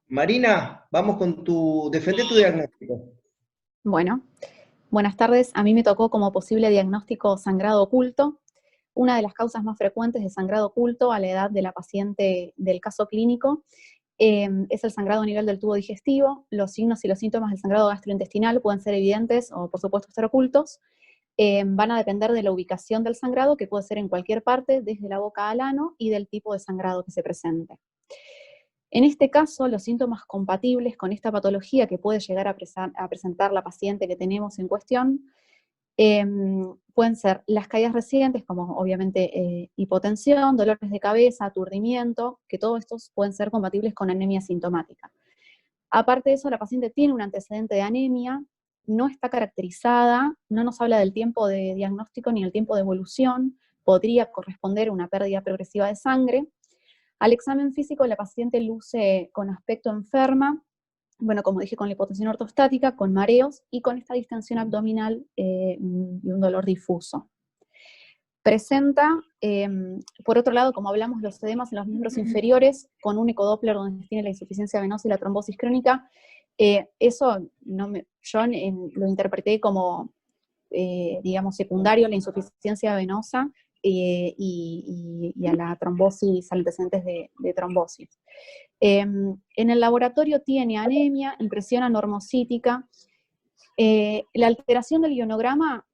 S2: Marina, vamos con defende tu diagnóstico.
S5: Bueno, buenas tardes. A mí me tocó como posible diagnóstico sangrado oculto. Una de las causas más frecuentes de sangrado oculto a la edad de la paciente del caso clínico es el sangrado a nivel del tubo digestivo. Los signos y los síntomas del sangrado gastrointestinal pueden ser evidentes o, por supuesto, estar ocultos. Van a depender de la ubicación del sangrado, que puede ser en cualquier parte, desde la boca al ano, y del tipo de sangrado que se presente. En este caso, los síntomas compatibles con esta patología que puede llegar a presentar la paciente que tenemos en cuestión, pueden ser las caídas recientes, como obviamente hipotensión, dolores de cabeza, aturdimiento, que todos estos pueden ser compatibles con anemia sintomática. Aparte de eso, la paciente tiene un antecedente de anemia, no está caracterizada, no nos habla del tiempo de diagnóstico ni el tiempo de evolución, podría corresponder a una pérdida progresiva de sangre. Al examen físico, la paciente luce con aspecto enferma, bueno, como dije, con la hipotensión ortostática, con mareos y con esta distensión abdominal y un dolor difuso. Presenta, por otro lado, como hablamos, los edemas en los miembros inferiores, con un ecodoppler donde tiene la insuficiencia venosa y la trombosis crónica. Eso yo lo interpreté como, digamos, secundario a la insuficiencia venosa y a la trombosis, antecedentes de trombosis. En el laboratorio tiene anemia, impresión anormocítica. La alteración del ionograma,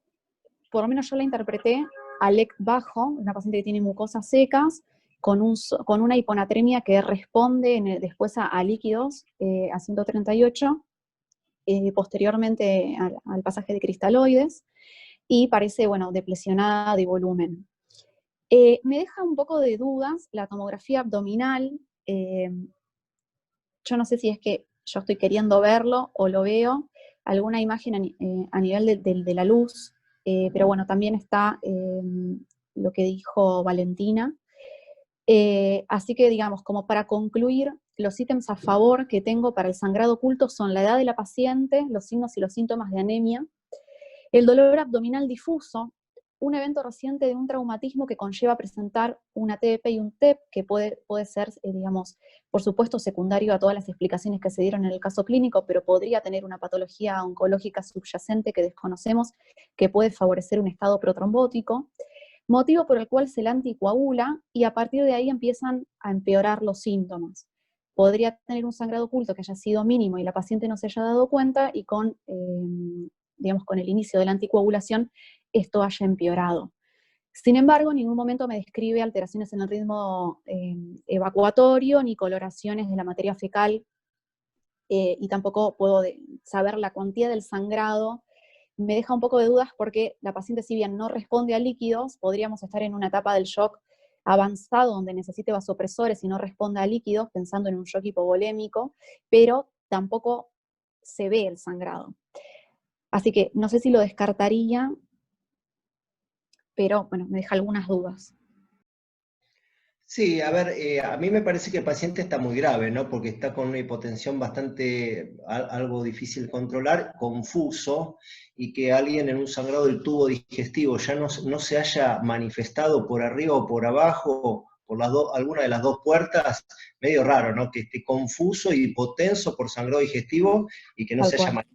S5: por lo menos yo la interpreté a LEC bajo, una paciente que tiene mucosas secas, con una hiponatremia que responde después a líquidos, a 138, posteriormente al pasaje de cristaloides, y parece, bueno, deplesionada de volumen. Me deja un poco de dudas la tomografía abdominal. Yo no sé si es que yo estoy queriendo verlo o lo veo, alguna imagen a nivel de la luz, pero bueno, también está lo que dijo Valentina. Así que, digamos, como para concluir, los ítems a favor que tengo para el sangrado oculto son la edad de la paciente, los signos y los síntomas de anemia, el dolor abdominal difuso, un evento reciente de un traumatismo que conlleva presentar una TBP y un TEP, que puede ser, digamos, por supuesto secundario a todas las explicaciones que se dieron en el caso clínico, pero podría tener una patología oncológica subyacente que desconocemos, que puede favorecer un estado protrombótico, motivo por el cual se la anticoagula, y a partir de ahí empiezan a empeorar los síntomas. Podría tener un sangrado oculto que haya sido mínimo y la paciente no se haya dado cuenta, y con, digamos, con el inicio de la anticoagulación, esto haya empeorado. Sin embargo, en ningún momento me describe alteraciones en el ritmo evacuatorio, ni coloraciones de la materia fecal, y tampoco puedo saber la cuantía del sangrado. Me deja un poco de dudas porque la paciente, si bien no responde a líquidos, podríamos estar en una etapa del shock avanzado donde necesite vasopresores y no responda a líquidos, pensando en un shock hipovolémico, pero tampoco se ve el sangrado. Así que no sé si lo descartaría, pero bueno, me deja algunas dudas.
S2: Sí, a ver, a mí me parece que el paciente está muy grave, ¿no? Porque está con una hipotensión bastante, algo difícil de controlar, confuso, y que alguien en un sangrado del tubo digestivo ya no se haya manifestado por arriba o por abajo, por alguna de las dos puertas, medio raro, ¿no? Que esté confuso y hipotenso por sangrado digestivo y que no se haya manifestado.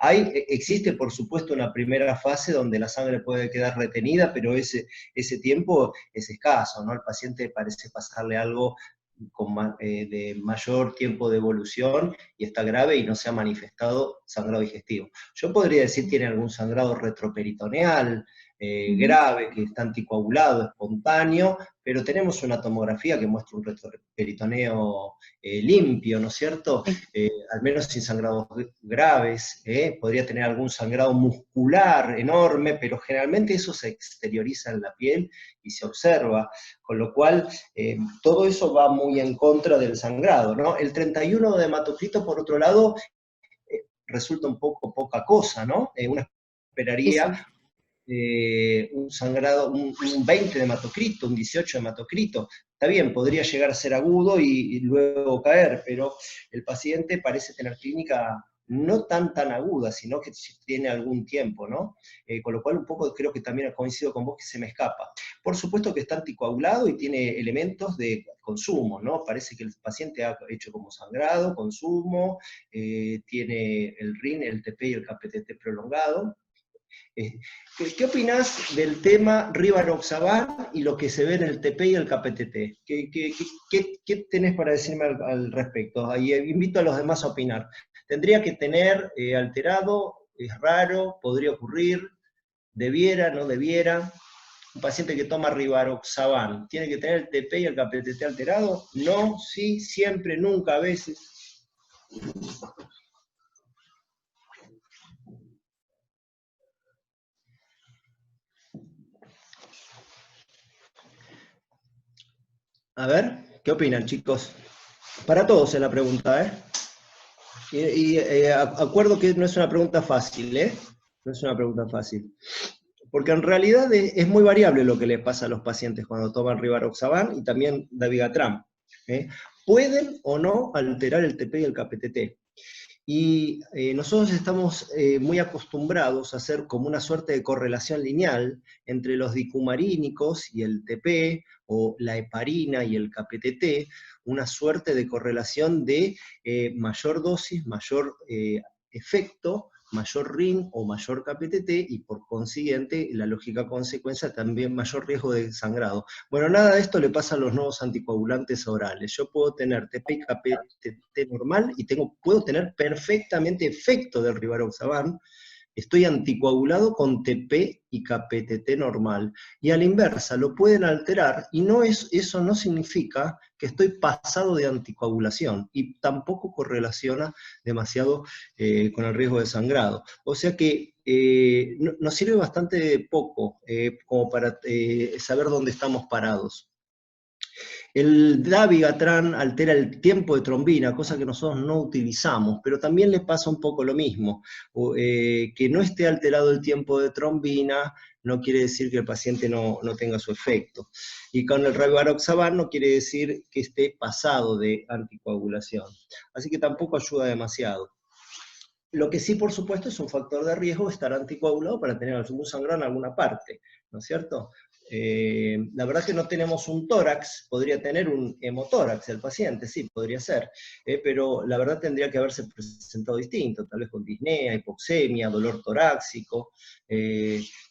S2: Existe, por supuesto, una primera fase donde la sangre puede quedar retenida, pero ese tiempo es escaso, ¿no? Al paciente parece pasarle algo de mayor tiempo de evolución y está grave y no se ha manifestado sangrado digestivo. Yo podría decir que tiene algún sangrado retroperitoneal grave, que está anticoagulado, espontáneo, pero tenemos una tomografía que muestra un retroperitoneo limpio, ¿no es cierto? Al menos sin sangrados graves, podría tener algún sangrado muscular enorme, pero generalmente eso se exterioriza en la piel y se observa, con lo cual todo eso va muy en contra del sangrado, ¿no? El 31 de hematocrito, por otro lado, resulta un poco poca cosa, ¿no? Uno esperaría un sangrado, un 20 de hematocrito, un 18 de hematocrito. Está bien, podría llegar a ser agudo y luego caer, pero el paciente parece tener clínica no tan aguda, sino que tiene algún tiempo, ¿no? Con lo cual un poco creo que también coincido con vos que se me escapa. Por supuesto que está anticoagulado y tiene elementos de consumo, ¿no? Parece que el paciente ha hecho como sangrado, consumo, tiene el RIN, el TP y el KPTT prolongado. ¿Qué opinás del tema rivaroxaban y lo que se ve en el TP y el KPTT? ¿Qué tenés para decirme al respecto? Ahí invito a los demás a opinar. ¿Tendría que tener alterado? ¿Es raro? ¿Podría ocurrir? ¿Debiera? ¿No debiera? Un paciente que toma rivaroxaban, ¿tiene que tener el TP y el KPTT alterado? No, sí, siempre, nunca, a veces. A ver, ¿qué opinan, chicos? Para todos es la pregunta, ¿eh? Acuerdo que no es una pregunta fácil, ¿eh? No es una pregunta fácil. Porque en realidad es muy variable lo que les pasa a los pacientes cuando toman rivaroxaban y también dabigatran, ¿eh? Pueden o no alterar el TP y el KPTT. Y nosotros estamos muy acostumbrados a hacer como una suerte de correlación lineal entre los dicumarínicos y el TP, o la heparina y el KPTT, una suerte de correlación de mayor dosis, mayor efecto, mayor RIN o mayor KPTT, y por consiguiente, la lógica consecuencia, también mayor riesgo de sangrado. Bueno, nada de esto le pasa a los nuevos anticoagulantes orales. Yo puedo tener TP y KPTT normal, y puedo tener perfectamente efecto del rivaroxaban. Estoy anticoagulado con TP y KPTT normal. Y a la inversa, lo pueden alterar, y eso no significa que estoy pasado de anticoagulación, y tampoco correlaciona demasiado con el riesgo de sangrado. O sea que nos sirve bastante poco como para saber dónde estamos parados. El dabigatran altera el tiempo de trombina, cosa que nosotros no utilizamos, pero también le pasa un poco lo mismo. Que no esté alterado el tiempo de trombina no quiere decir que el paciente no tenga su efecto. Y con el rivaroxaban no quiere decir que esté pasado de anticoagulación. Así que tampoco ayuda demasiado. Lo que sí, por supuesto, es un factor de riesgo estar anticoagulado para tener algún sangrado en alguna parte, ¿no es cierto? La verdad que no tenemos un tórax, podría tener un hemotórax el paciente, sí, podría ser, pero la verdad tendría que haberse presentado distinto, tal vez con disnea, hipoxemia, dolor torácico,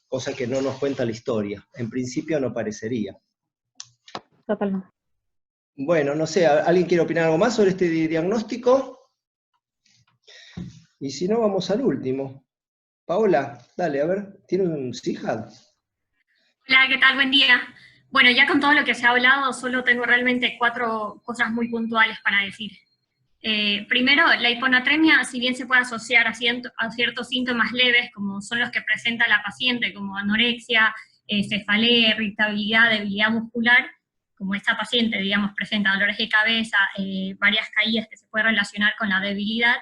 S2: cosa que no nos cuenta la historia. En principio no parecería.
S5: Totalmente.
S2: Bueno, no sé, ¿alguien quiere opinar algo más sobre este diagnóstico? Y si no, vamos al último. Paola, dale, a ver, ¿tiene un CIJAD?
S10: Hola, ¿qué tal? Buen día. Bueno, ya con todo lo que se ha hablado, solo tengo realmente 4 cosas muy puntuales para decir. Primero, la hiponatremia, si bien se puede asociar a ciertos síntomas leves, como son los que presenta la paciente, como anorexia, cefalea, irritabilidad, debilidad muscular, como esta paciente, digamos, presenta dolores de cabeza, varias caídas que se pueden relacionar con la debilidad,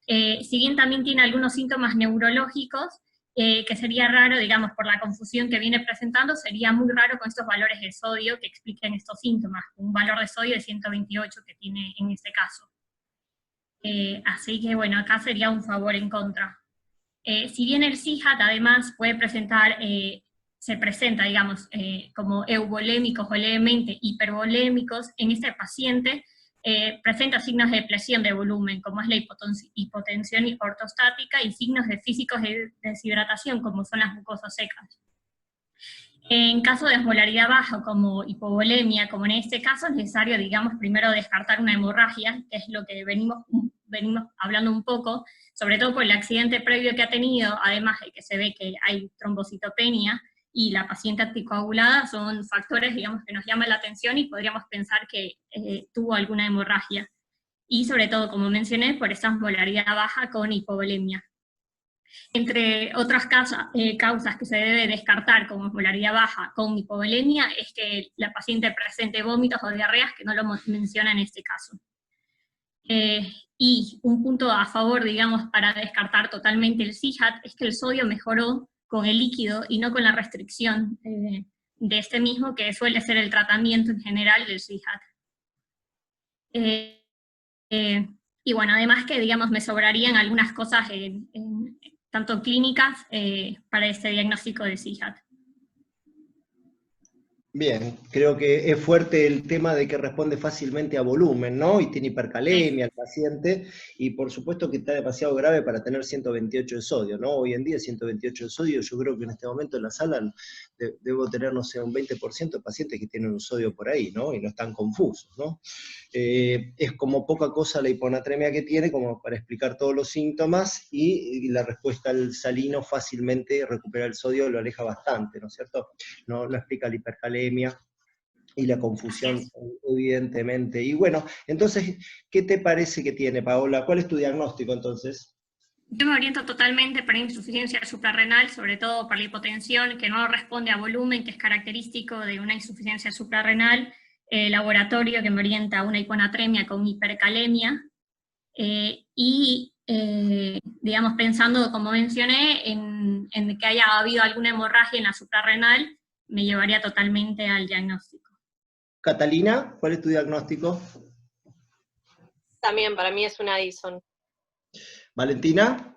S10: si bien también tiene algunos síntomas neurológicos, que sería raro, digamos, por la confusión que viene presentando, sería muy raro con estos valores de sodio que expliquen estos síntomas, un valor de sodio de 128 que tiene en este caso. Así que bueno, acá sería un favor en contra. Si bien el CIJAD además puede presentar, se presenta, digamos, como euvolémicos o levemente hipervolémicos, en este paciente presenta signos de depresión de volumen, como es la hipotensión ortostática, y signos de físicos de deshidratación, como son las mucosas secas. En caso de osmolaridad baja, como hipovolemia, como en este caso, es necesario, digamos, primero descartar una hemorragia, que es lo que venimos hablando un poco, sobre todo por el accidente previo que ha tenido, además de que se ve que hay trombocitopenia, y la paciente anticoagulada, son factores, digamos, que nos llaman la atención y podríamos pensar que tuvo alguna hemorragia. Y sobre todo, como mencioné, por esa osmolaridad baja con hipovolemia. Entre otras causas que se debe descartar como osmolaridad baja con hipovolemia es que la paciente presente vómitos o diarreas, que no lo menciona en este caso. Y un punto a favor, digamos, para descartar totalmente el CIJAD es que el sodio mejoró con el líquido y no con la restricción de este mismo, que suele ser el tratamiento en general del CIJAD. Y bueno, además que, digamos, me sobrarían algunas cosas tanto clínicas para este diagnóstico de CIJAD.
S2: Bien, creo que es fuerte el tema de que responde fácilmente a volumen, ¿no? Y tiene hipercalemia el paciente, y por supuesto que está demasiado grave para tener 128 de sodio, ¿no? Hoy en día 128 de sodio, yo creo que en este momento en la sala debo tener, no sé, un 20% de pacientes que tienen un sodio por ahí, ¿no? Y no están confusos, ¿no? Es como poca cosa la hiponatremia que tiene, como para explicar todos los síntomas, y la respuesta al salino fácilmente recupera el sodio, lo aleja bastante, ¿no es cierto? No explica la hipercalemia y la confusión, evidentemente. Y bueno, entonces, ¿qué te parece que tiene, Paola? ¿Cuál es tu diagnóstico, entonces?
S10: Yo me oriento totalmente para insuficiencia suprarrenal, sobre todo para la hipotensión, que no responde a volumen, que es característico de una insuficiencia suprarrenal, laboratorio que me orienta a una hiponatremia con hipercalemia, digamos, pensando, como mencioné, en que haya habido alguna hemorragia en la suprarrenal, me llevaría totalmente al diagnóstico.
S2: Catalina, ¿cuál es tu diagnóstico?
S3: También para mí es una Addison.
S2: ¿Valentina?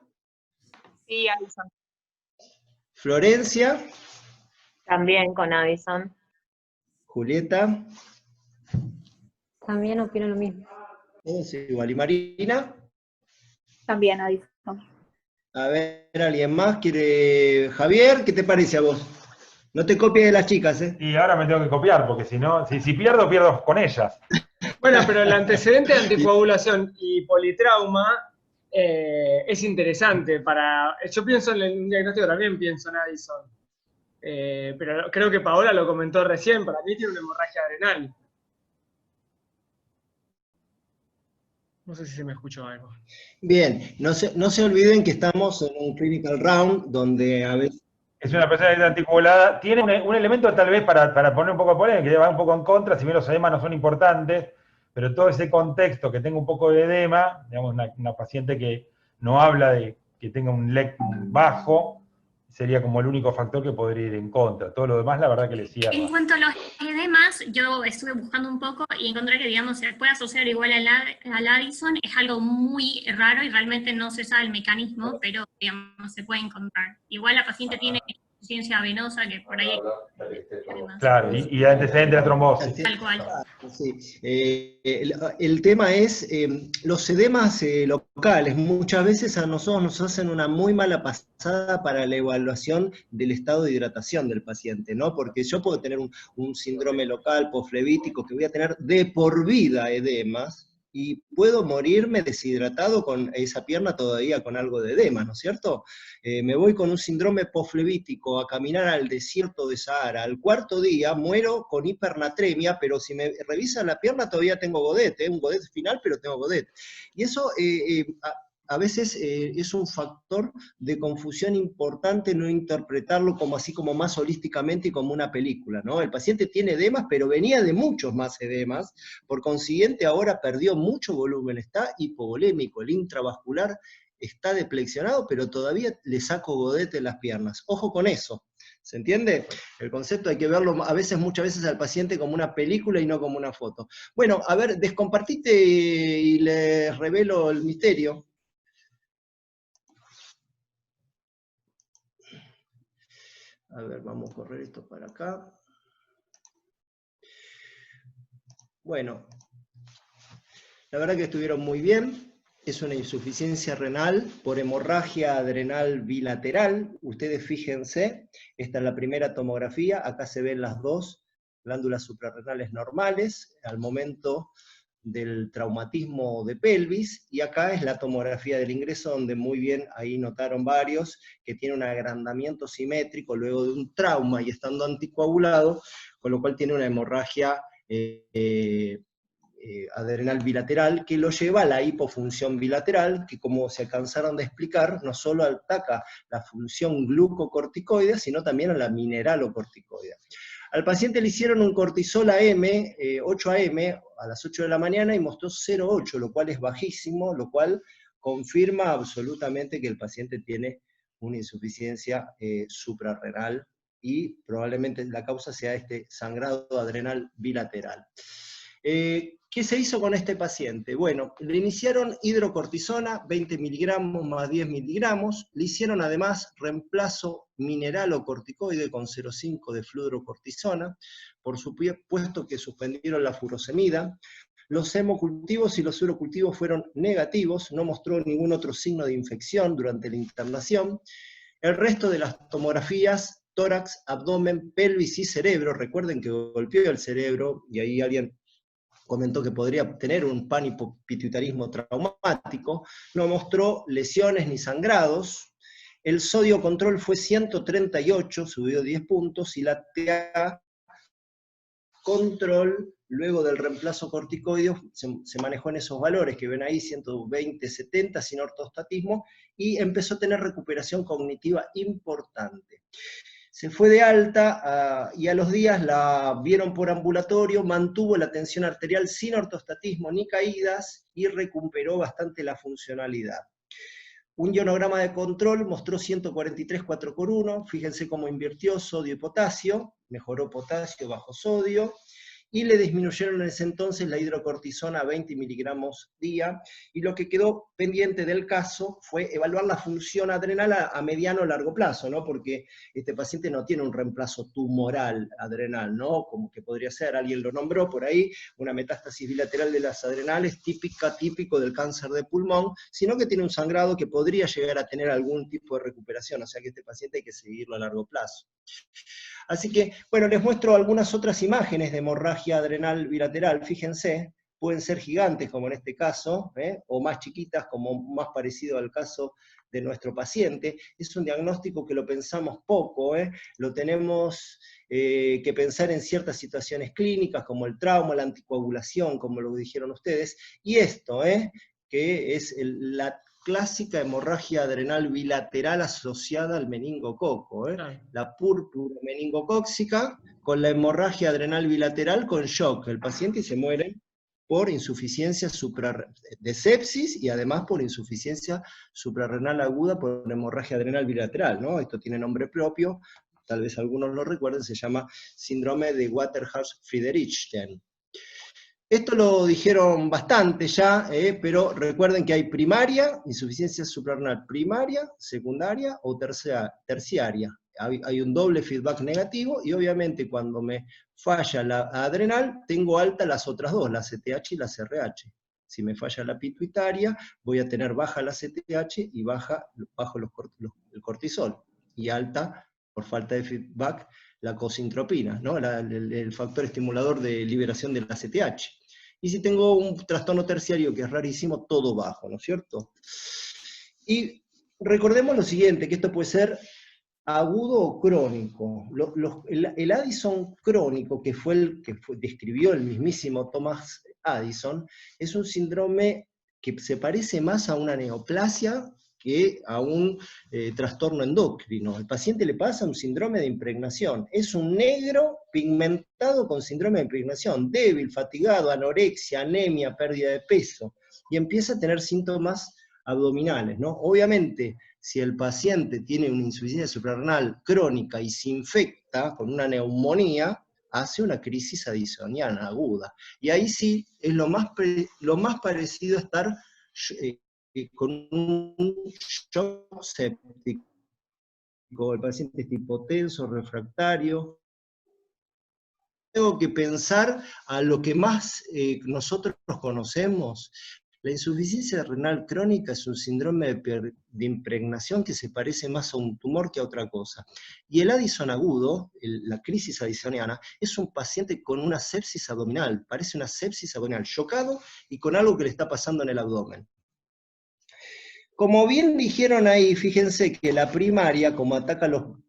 S7: Sí, Addison.
S2: ¿Florencia?
S7: También con Addison.
S2: ¿Julieta?
S9: También opino lo mismo.
S2: Es igual. ¿Y Marina?
S5: También Addison.
S2: A ver, ¿alguien más quiere? Javier, ¿qué te parece a vos? No te copies de las chicas, ¿eh?
S8: Y ahora me tengo que copiar, porque si no, si pierdo, pierdo con ellas.
S11: Bueno, pero el antecedente de anticoagulación y politrauma es interesante yo pienso en el diagnóstico, también pienso en Addison. Pero creo que Paola lo comentó recién, para mí tiene una hemorragia adrenal. No sé si se me escuchó algo.
S2: Bien, no se olviden que estamos en un clinical round, donde a veces...
S8: Es una persona que está anticoagulada. Tiene un elemento tal vez para poner un poco de polémica, que va un poco en contra, si bien los edemas no son importantes, pero todo ese contexto que tenga un poco de edema, digamos, una paciente que no habla de que tenga un LEC bajo, sería como el único factor que podría ir en contra. Todo lo demás, la verdad que le cierra.
S10: En cuanto a los edemas, yo estuve buscando un poco y encontré que, digamos, se puede asociar igual al Addison, es algo muy raro y realmente no se sabe el mecanismo, pero, digamos, se puede encontrar. Igual la paciente tiene insuficiencia venosa, que por ahí...
S8: Claro, y antecedente de la trombosis.
S10: Tal cual.
S2: Sí. El tema es los edemas locales. Muchas veces a nosotros nos hacen una muy mala pasada para la evaluación del estado de hidratación del paciente, ¿no? Porque yo puedo tener un síndrome local posflevítico que voy a tener de por vida edemas, y puedo morirme deshidratado con esa pierna todavía con algo de edema, ¿no es cierto? Me voy con un síndrome posflevítico a caminar al desierto de Sahara, al cuarto día muero con hipernatremia, pero si me revisan la pierna todavía tengo godet, un godet final, pero tengo godet. Y eso a veces es un factor de confusión importante no interpretarlo como así como más holísticamente y como una película, ¿no? El paciente tiene edemas, pero venía de muchos más edemas, por consiguiente ahora perdió mucho volumen, está hipovolémico, el intravascular está deplexionado, pero todavía le saco godete en las piernas. Ojo con eso, ¿se entiende? El concepto hay que verlo muchas veces al paciente como una película y no como una foto. Bueno, a ver, descompartite y les revelo el misterio. A ver, vamos a correr esto para acá. Bueno, la verdad que estuvieron muy bien. Es una insuficiencia renal por hemorragia adrenal bilateral. Ustedes fíjense, esta es la primera tomografía. Acá se ven las dos glándulas suprarrenales normales al momento del traumatismo de pelvis, y acá es la tomografía del ingreso, donde muy bien ahí notaron varios, que tiene un agrandamiento simétrico luego de un trauma y estando anticoagulado, con lo cual tiene una hemorragia adrenal bilateral, que lo lleva a la hipofunción bilateral, que como se alcanzaron de explicar, no solo ataca la función glucocorticoide, sino también a la mineralocorticoide. Al paciente le hicieron un cortisol AM, 8 AM, a las 8 de la mañana, y mostró 0,8, lo cual es bajísimo, lo cual confirma absolutamente que el paciente tiene una insuficiencia suprarrenal, y probablemente la causa sea este sangrado adrenal bilateral. ¿Qué se hizo con este paciente? Bueno, le iniciaron hidrocortisona, 20 miligramos más 10 miligramos, le hicieron además reemplazo mineralocorticoide con 0,5 de fluorocortisona, por supuesto que suspendieron la furosemida. Los hemocultivos y los urocultivos fueron negativos, no mostró ningún otro signo de infección durante la internación. El resto de las tomografías, tórax, abdomen, pelvis y cerebro, recuerden que golpeó el cerebro, y ahí alguien comentó que podría tener un panhipopituitarismo traumático, no mostró lesiones ni sangrados. El sodio control fue 138, subió 10 puntos, y la TA control, luego del reemplazo corticoideo, se manejó en esos valores que ven ahí, 120, 70, sin ortostatismo, y empezó a tener recuperación cognitiva importante. Se fue de alta y a los días la vieron por ambulatorio, mantuvo la tensión arterial sin ortostatismo ni caídas, y recuperó bastante la funcionalidad. Un ionograma de control mostró 143 4x1, fíjense cómo invirtió sodio y potasio, mejoró potasio bajo sodio, y le disminuyeron en ese entonces la hidrocortisona a 20 miligramos día, y lo que quedó pendiente del caso fue evaluar la función adrenal a mediano o largo plazo, ¿no? Porque este paciente no tiene un reemplazo tumoral adrenal, ¿no? Como que podría ser, alguien lo nombró por ahí, una metástasis bilateral de las adrenales típico del cáncer de pulmón, sino que tiene un sangrado que podría llegar a tener algún tipo de recuperación, o sea que este paciente hay que seguirlo a largo plazo. Así que, bueno, les muestro algunas otras imágenes de hemorragia adrenal bilateral, fíjense, pueden ser gigantes como en este caso, o más chiquitas como más parecido al caso de nuestro paciente. Es un diagnóstico que lo pensamos poco, lo tenemos que pensar en ciertas situaciones clínicas como el trauma, la anticoagulación, como lo dijeron ustedes, y esto, que es la clásica hemorragia adrenal bilateral asociada al meningococo, la púrpura meningocóxica con la hemorragia adrenal bilateral con shock. El paciente se muere por insuficiencia de sepsis y además por insuficiencia suprarrenal aguda por hemorragia adrenal bilateral, ¿no? Esto tiene nombre propio, tal vez algunos lo recuerden, se llama síndrome de Waterhouse-Friedrichsen. Esto lo dijeron bastante ya, pero recuerden que hay primaria, insuficiencia suprarrenal primaria, secundaria o terciaria. Hay un doble feedback negativo, y obviamente cuando me falla la adrenal, tengo alta las otras dos, la CTH y la CRH. Si me falla la pituitaria, voy a tener baja la CTH y bajo el cortisol, y alta, por falta de feedback, la cosintropina, ¿no? el factor estimulador de liberación de la CTH. Y si tengo un trastorno terciario que es rarísimo, todo bajo, ¿no es cierto? Y recordemos lo siguiente, que esto puede ser agudo o crónico. El Addison crónico, que fue el que describió el mismísimo Thomas Addison, es un síndrome que se parece más a una neoplasia que a un trastorno endocrino. Al paciente le pasa un síndrome de impregnación. Es un negro pigmentado con síndrome de impregnación, débil, fatigado, anorexia, anemia, pérdida de peso, y empieza a tener síntomas abdominales, ¿no? Obviamente, si el paciente tiene una insuficiencia suprarrenal crónica y se infecta con una neumonía, hace una crisis addisoniana aguda. Y ahí sí es lo más parecido a estar con un shock séptico. El paciente es hipotenso, refractario. Tengo que pensar a lo que más nosotros conocemos. La insuficiencia renal crónica es un síndrome de impregnación que se parece más a un tumor que a otra cosa. Y el Addison agudo, la crisis addisoniana, es un paciente con una sepsis abdominal, parece una sepsis abdominal, chocado y con algo que le está pasando en el abdomen. Como bien dijeron ahí, fíjense que la primaria, como ataca los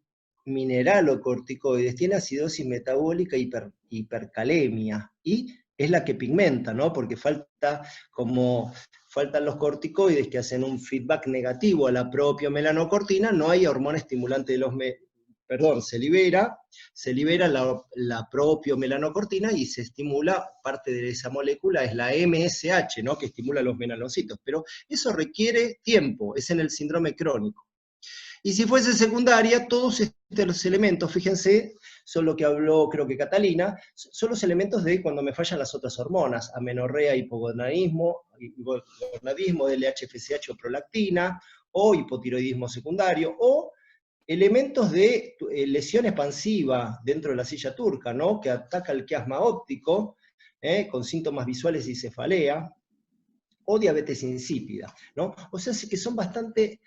S2: mineralocorticoides, tiene acidosis metabólica e hipercalemia, y es la que pigmenta, ¿no? Porque faltan los corticoides que hacen un feedback negativo a la propia melanocortina, no hay hormona estimulante de los se libera la propia melanocortina y se estimula, parte de esa molécula es la MSH, ¿no? Que estimula los melanocitos, pero eso requiere tiempo, es en el síndrome crónico. Y si fuese secundaria, todos estos elementos, fíjense, son lo que habló creo que Catalina, son los elementos de cuando me fallan las otras hormonas, amenorrea, hipogonadismo, DLH, FSH o prolactina, o hipotiroidismo secundario, o elementos de lesión expansiva dentro de la silla turca, ¿no? Que ataca el quiasma óptico, con síntomas visuales y cefalea, o diabetes insípida, ¿no? O sea, sí que son bastante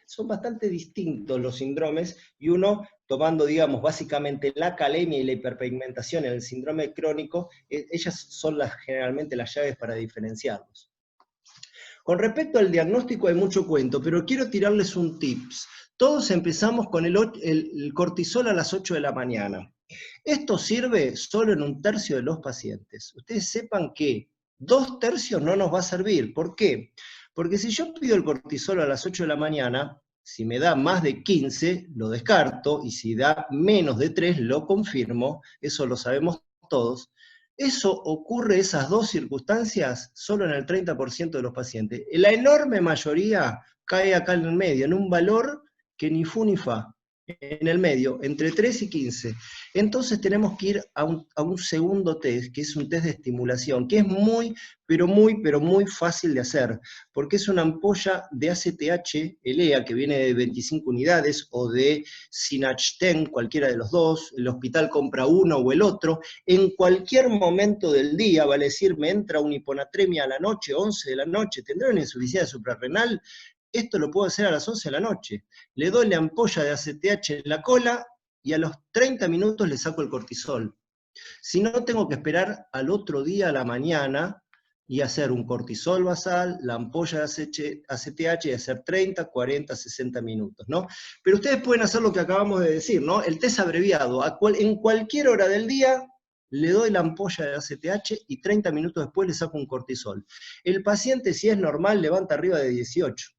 S2: distintos los síndromes, y uno, tomando, digamos, básicamente la calemia y la hiperpigmentación en el síndrome crónico, ellas son generalmente las llaves para diferenciarlos. Con respecto al diagnóstico hay mucho cuento, pero quiero tirarles un tips. Todos empezamos con el cortisol a las 8 de la mañana. Esto sirve solo en 1/3 de los pacientes. Ustedes sepan que 2/3 no nos va a servir. ¿Por qué? Porque si yo pido el cortisol a las 8 de la mañana, si me da más de 15, lo descarto, y si da menos de 3, lo confirmo, eso lo sabemos todos. Eso ocurre, esas dos circunstancias, solo en el 30% de los pacientes. La enorme mayoría cae acá en el medio, en un valor que ni fu ni fa, en el medio, entre 3 y 15. Entonces tenemos que ir a un segundo test, que es un test de estimulación, que es muy fácil de hacer, porque es una ampolla de ACTH, ELEA, que viene de 25 unidades, o de Sinachten, cualquiera de los dos, el hospital compra uno o el otro, en cualquier momento del día, vale decir, me entra una hiponatremia a la noche, 11 de la noche, tendré una insuficiencia suprarrenal. Esto lo puedo hacer a las 11 de la noche. Le doy la ampolla de ACTH en la cola y a los 30 minutos le saco el cortisol. Si no, tengo que esperar al otro día a la mañana y hacer un cortisol basal, la ampolla de ACTH, y hacer 30, 40, 60 minutos, ¿no? Pero ustedes pueden hacer lo que acabamos de decir, ¿no? El test abreviado. En cualquier hora del día le doy la ampolla de ACTH y 30 minutos después le saco un cortisol. El paciente, si es normal, levanta arriba de 18.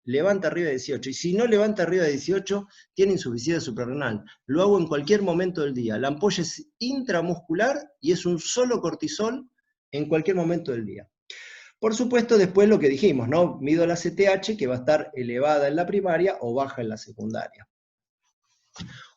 S2: Levanta arriba de 18, y si no levanta arriba de 18, tiene insuficiencia suprarrenal. Lo hago en cualquier momento del día. La ampolla es intramuscular y es un solo cortisol en cualquier momento del día. Por supuesto, después lo que dijimos, ¿no? Mido la ACTH, que va a estar elevada en la primaria o baja en la secundaria.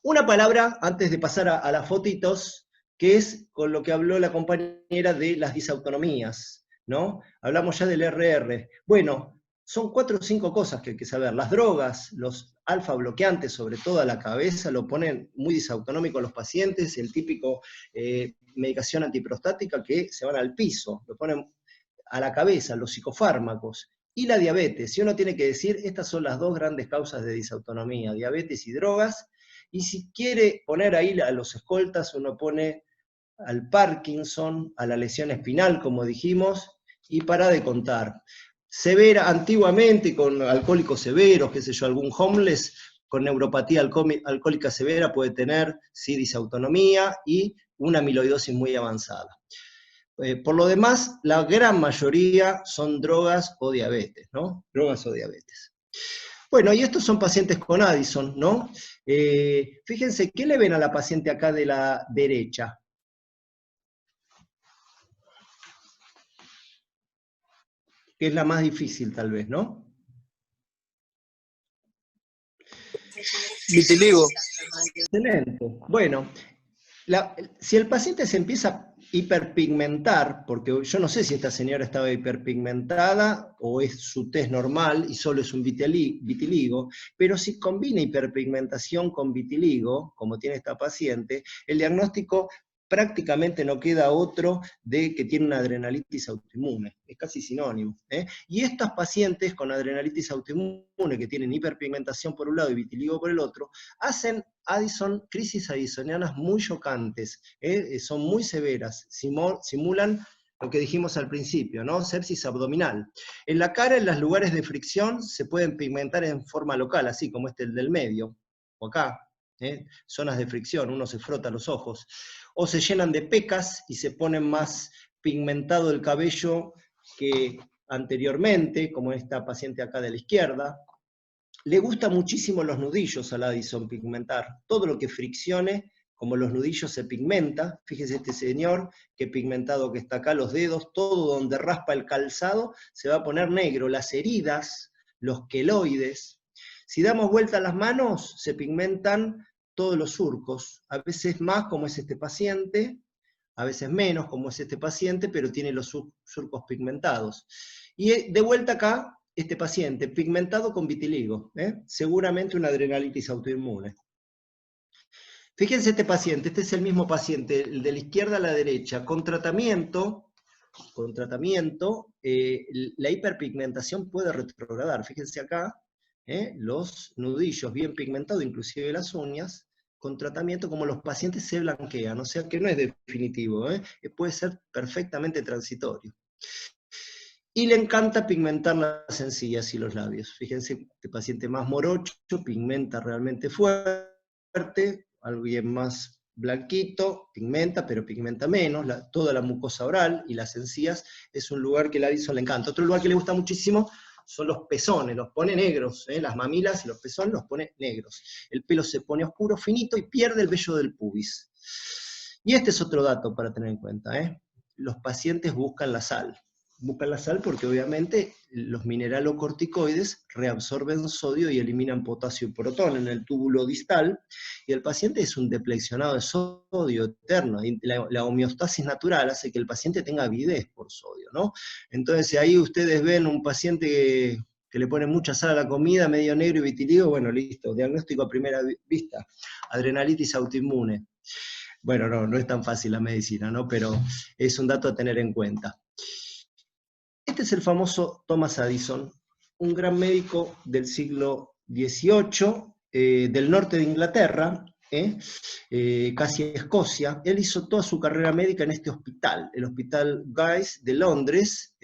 S2: Una palabra, antes de pasar a las fotitos, que es con lo que habló la compañera de las disautonomías, ¿no? Hablamos ya del RR. Bueno, son 4 o 5 cosas que hay que saber. Las drogas, los alfa bloqueantes, sobre todo a la cabeza, lo ponen muy disautonómico a los pacientes, el típico medicación antiprostática que se van al piso, lo ponen a la cabeza, los psicofármacos. Y la diabetes, si uno tiene que decir, estas son las 2 grandes causas de disautonomía, diabetes y drogas, y si quiere poner ahí a los escoltas, uno pone al Parkinson, a la lesión espinal, como dijimos, y para de contar. Severa, antiguamente, con alcohólicos severos, qué sé yo, algún homeless con neuropatía alcohólica severa puede tener, sí, disautonomía y una amiloidosis muy avanzada. Por lo demás, la gran mayoría son drogas o diabetes, ¿no? Drogas o diabetes. Bueno, y estos son pacientes con Addison, ¿no? Fíjense, ¿qué le ven a la paciente acá de la derecha? Que es la más difícil tal vez, ¿no?
S12: Vitiligo.
S2: Excelente. Bueno, si el paciente se empieza a hiperpigmentar, porque yo no sé si esta señora estaba hiperpigmentada o es su tez normal y solo es un vitiligo, pero si combina hiperpigmentación con vitiligo, como tiene esta paciente, el diagnóstico prácticamente no queda otro de que tiene una adrenalitis autoinmune, es casi sinónimo. Y estas pacientes con adrenalitis autoinmune, que tienen hiperpigmentación por un lado y vitiligo por el otro, hacen crisis addisonianas muy chocantes, son muy severas, simulan lo que dijimos al principio, ¿no? Sepsis abdominal. En la cara, en los lugares de fricción, se pueden pigmentar en forma local, así como el del medio, o acá, zonas de fricción, uno se frota los ojos, o se llenan de pecas y se ponen más pigmentado el cabello que anteriormente, como esta paciente acá de la izquierda. Le gustan muchísimo los nudillos a la Addison pigmentar, todo lo que friccione, como los nudillos se pigmenta. Fíjese este señor, qué pigmentado que está acá, los dedos, todo donde raspa el calzado, se va a poner negro, las heridas, los queloides. Si damos vuelta a las manos, se pigmentan todos los surcos, a veces más como es este paciente, a veces menos como es este paciente, pero tiene los surcos pigmentados. Y de vuelta acá, este paciente, pigmentado con vitiligo, seguramente una adrenalitis autoinmune. Fíjense este paciente, este es el mismo paciente, el de la izquierda a la derecha, con tratamiento, la hiperpigmentación puede retrogradar. Fíjense acá, los nudillos bien pigmentados, inclusive las uñas, con tratamiento como los pacientes se blanquean, o sea que no es definitivo, puede ser perfectamente transitorio. Y le encanta pigmentar las encías y los labios. Fíjense, este paciente más morocho, pigmenta realmente fuerte, alguien más blanquito, pigmenta, pero pigmenta menos, toda la mucosa oral y las encías es un lugar que a Addison le encanta. Otro lugar que le gusta muchísimo son los pezones, los pone negros, las mamilas y los pezones los pone negros. El pelo se pone oscuro, finito, y pierde el vello del pubis. Y este es otro dato para tener en cuenta, los pacientes buscan la sal. Buscan la sal porque obviamente los mineralocorticoides reabsorben sodio y eliminan potasio y protón en el túbulo distal, y el paciente es un depleccionado de sodio eterno, y la homeostasis natural hace que el paciente tenga avidez por sodio, ¿no? Entonces, si ahí ustedes ven un paciente que le pone mucha sal a la comida, medio negro y vitiligo, bueno, listo, diagnóstico a primera vista, adrenalitis autoinmune. Bueno, no es tan fácil la medicina, ¿no? Pero es un dato a tener en cuenta. Este es el famoso Thomas Addison, un gran médico del siglo XVIII, del norte de Inglaterra, casi Escocia. Él hizo toda su carrera médica en este hospital, el Hospital Guy's de Londres.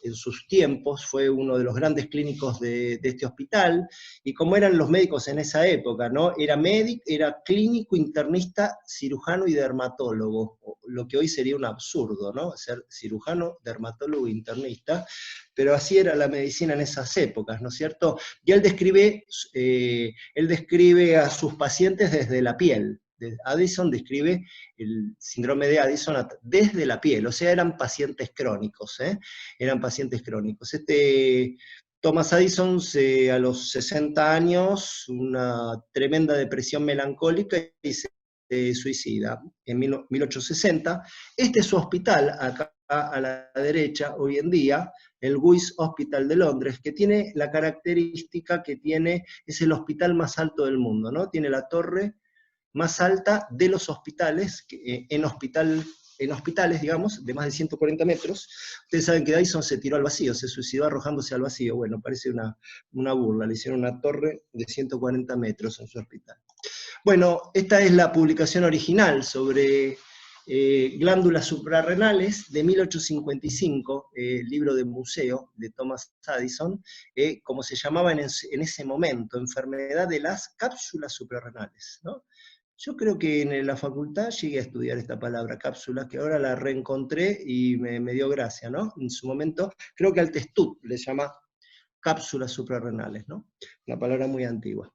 S2: En sus tiempos fue uno de los grandes clínicos de este hospital, y como eran los médicos en esa época, ¿no? Era clínico, internista, cirujano y dermatólogo, lo que hoy sería un absurdo, ¿no? Ser cirujano, dermatólogo e internista, pero así era la medicina en esas épocas, ¿no es cierto? Y él describe a sus pacientes desde la piel. Addison describe el síndrome de Addison desde la piel, o sea, eran pacientes crónicos, eran pacientes crónicos. Thomas Addison, a los 60 años, una tremenda depresión melancólica, y se suicida en 1860. Este es su hospital, acá a la derecha, hoy en día, el Guy's Hospital de Londres, que tiene la característica que tiene, es el hospital más alto del mundo, ¿no? Tiene la torre más alta de los hospitales, en hospitales, digamos, de más de 140 metros. Ustedes saben que Addison se tiró al vacío, se suicidó arrojándose al vacío. Bueno, parece una burla, le hicieron una torre de 140 metros en su hospital. Bueno, esta es la publicación original sobre glándulas suprarrenales de 1855, libro de museo de Thomas Addison, como se llamaba en ese momento, enfermedad de las cápsulas suprarrenales, ¿no? Yo creo que en la facultad llegué a estudiar esta palabra, cápsula, que ahora la reencontré y me dio gracia, ¿no? En su momento, creo que al Testut le llama cápsulas suprarrenales, ¿no? Una palabra muy antigua.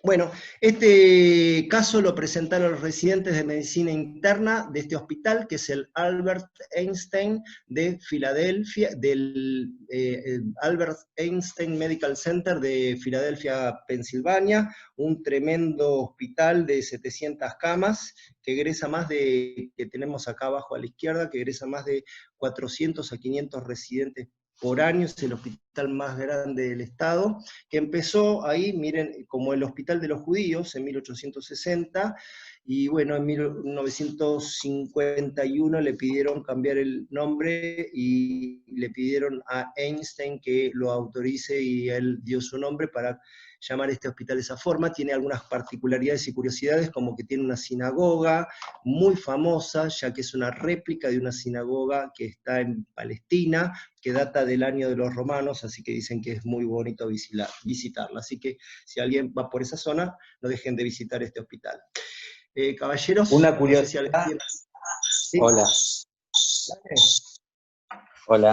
S2: Bueno, este caso lo presentaron los residentes de medicina interna de este hospital, que es el Albert Einstein de Filadelfia, del Albert Einstein Medical Center de Filadelfia, Pensilvania, un tremendo hospital de 700 camas, que tenemos acá abajo a la izquierda, que egresa más de 400 a 500 residentes por año. Es el hospital más grande del estado, que empezó ahí, miren, como el Hospital de los Judíos en 1860, y bueno, en 1951 le pidieron cambiar el nombre y le pidieron a Einstein que lo autorice, y él dio su nombre para llamar este hospital de esa forma. Tiene algunas particularidades y curiosidades, como que tiene una sinagoga muy famosa, ya que es una réplica de una sinagoga que está en Palestina, que data del año de los romanos, así que dicen que es muy bonito visitarla. Así que si alguien va por esa zona, no dejen de visitar este hospital. Caballeros,
S6: una curiosidad.
S2: No sé si ¿sí?
S6: Hola. Hola.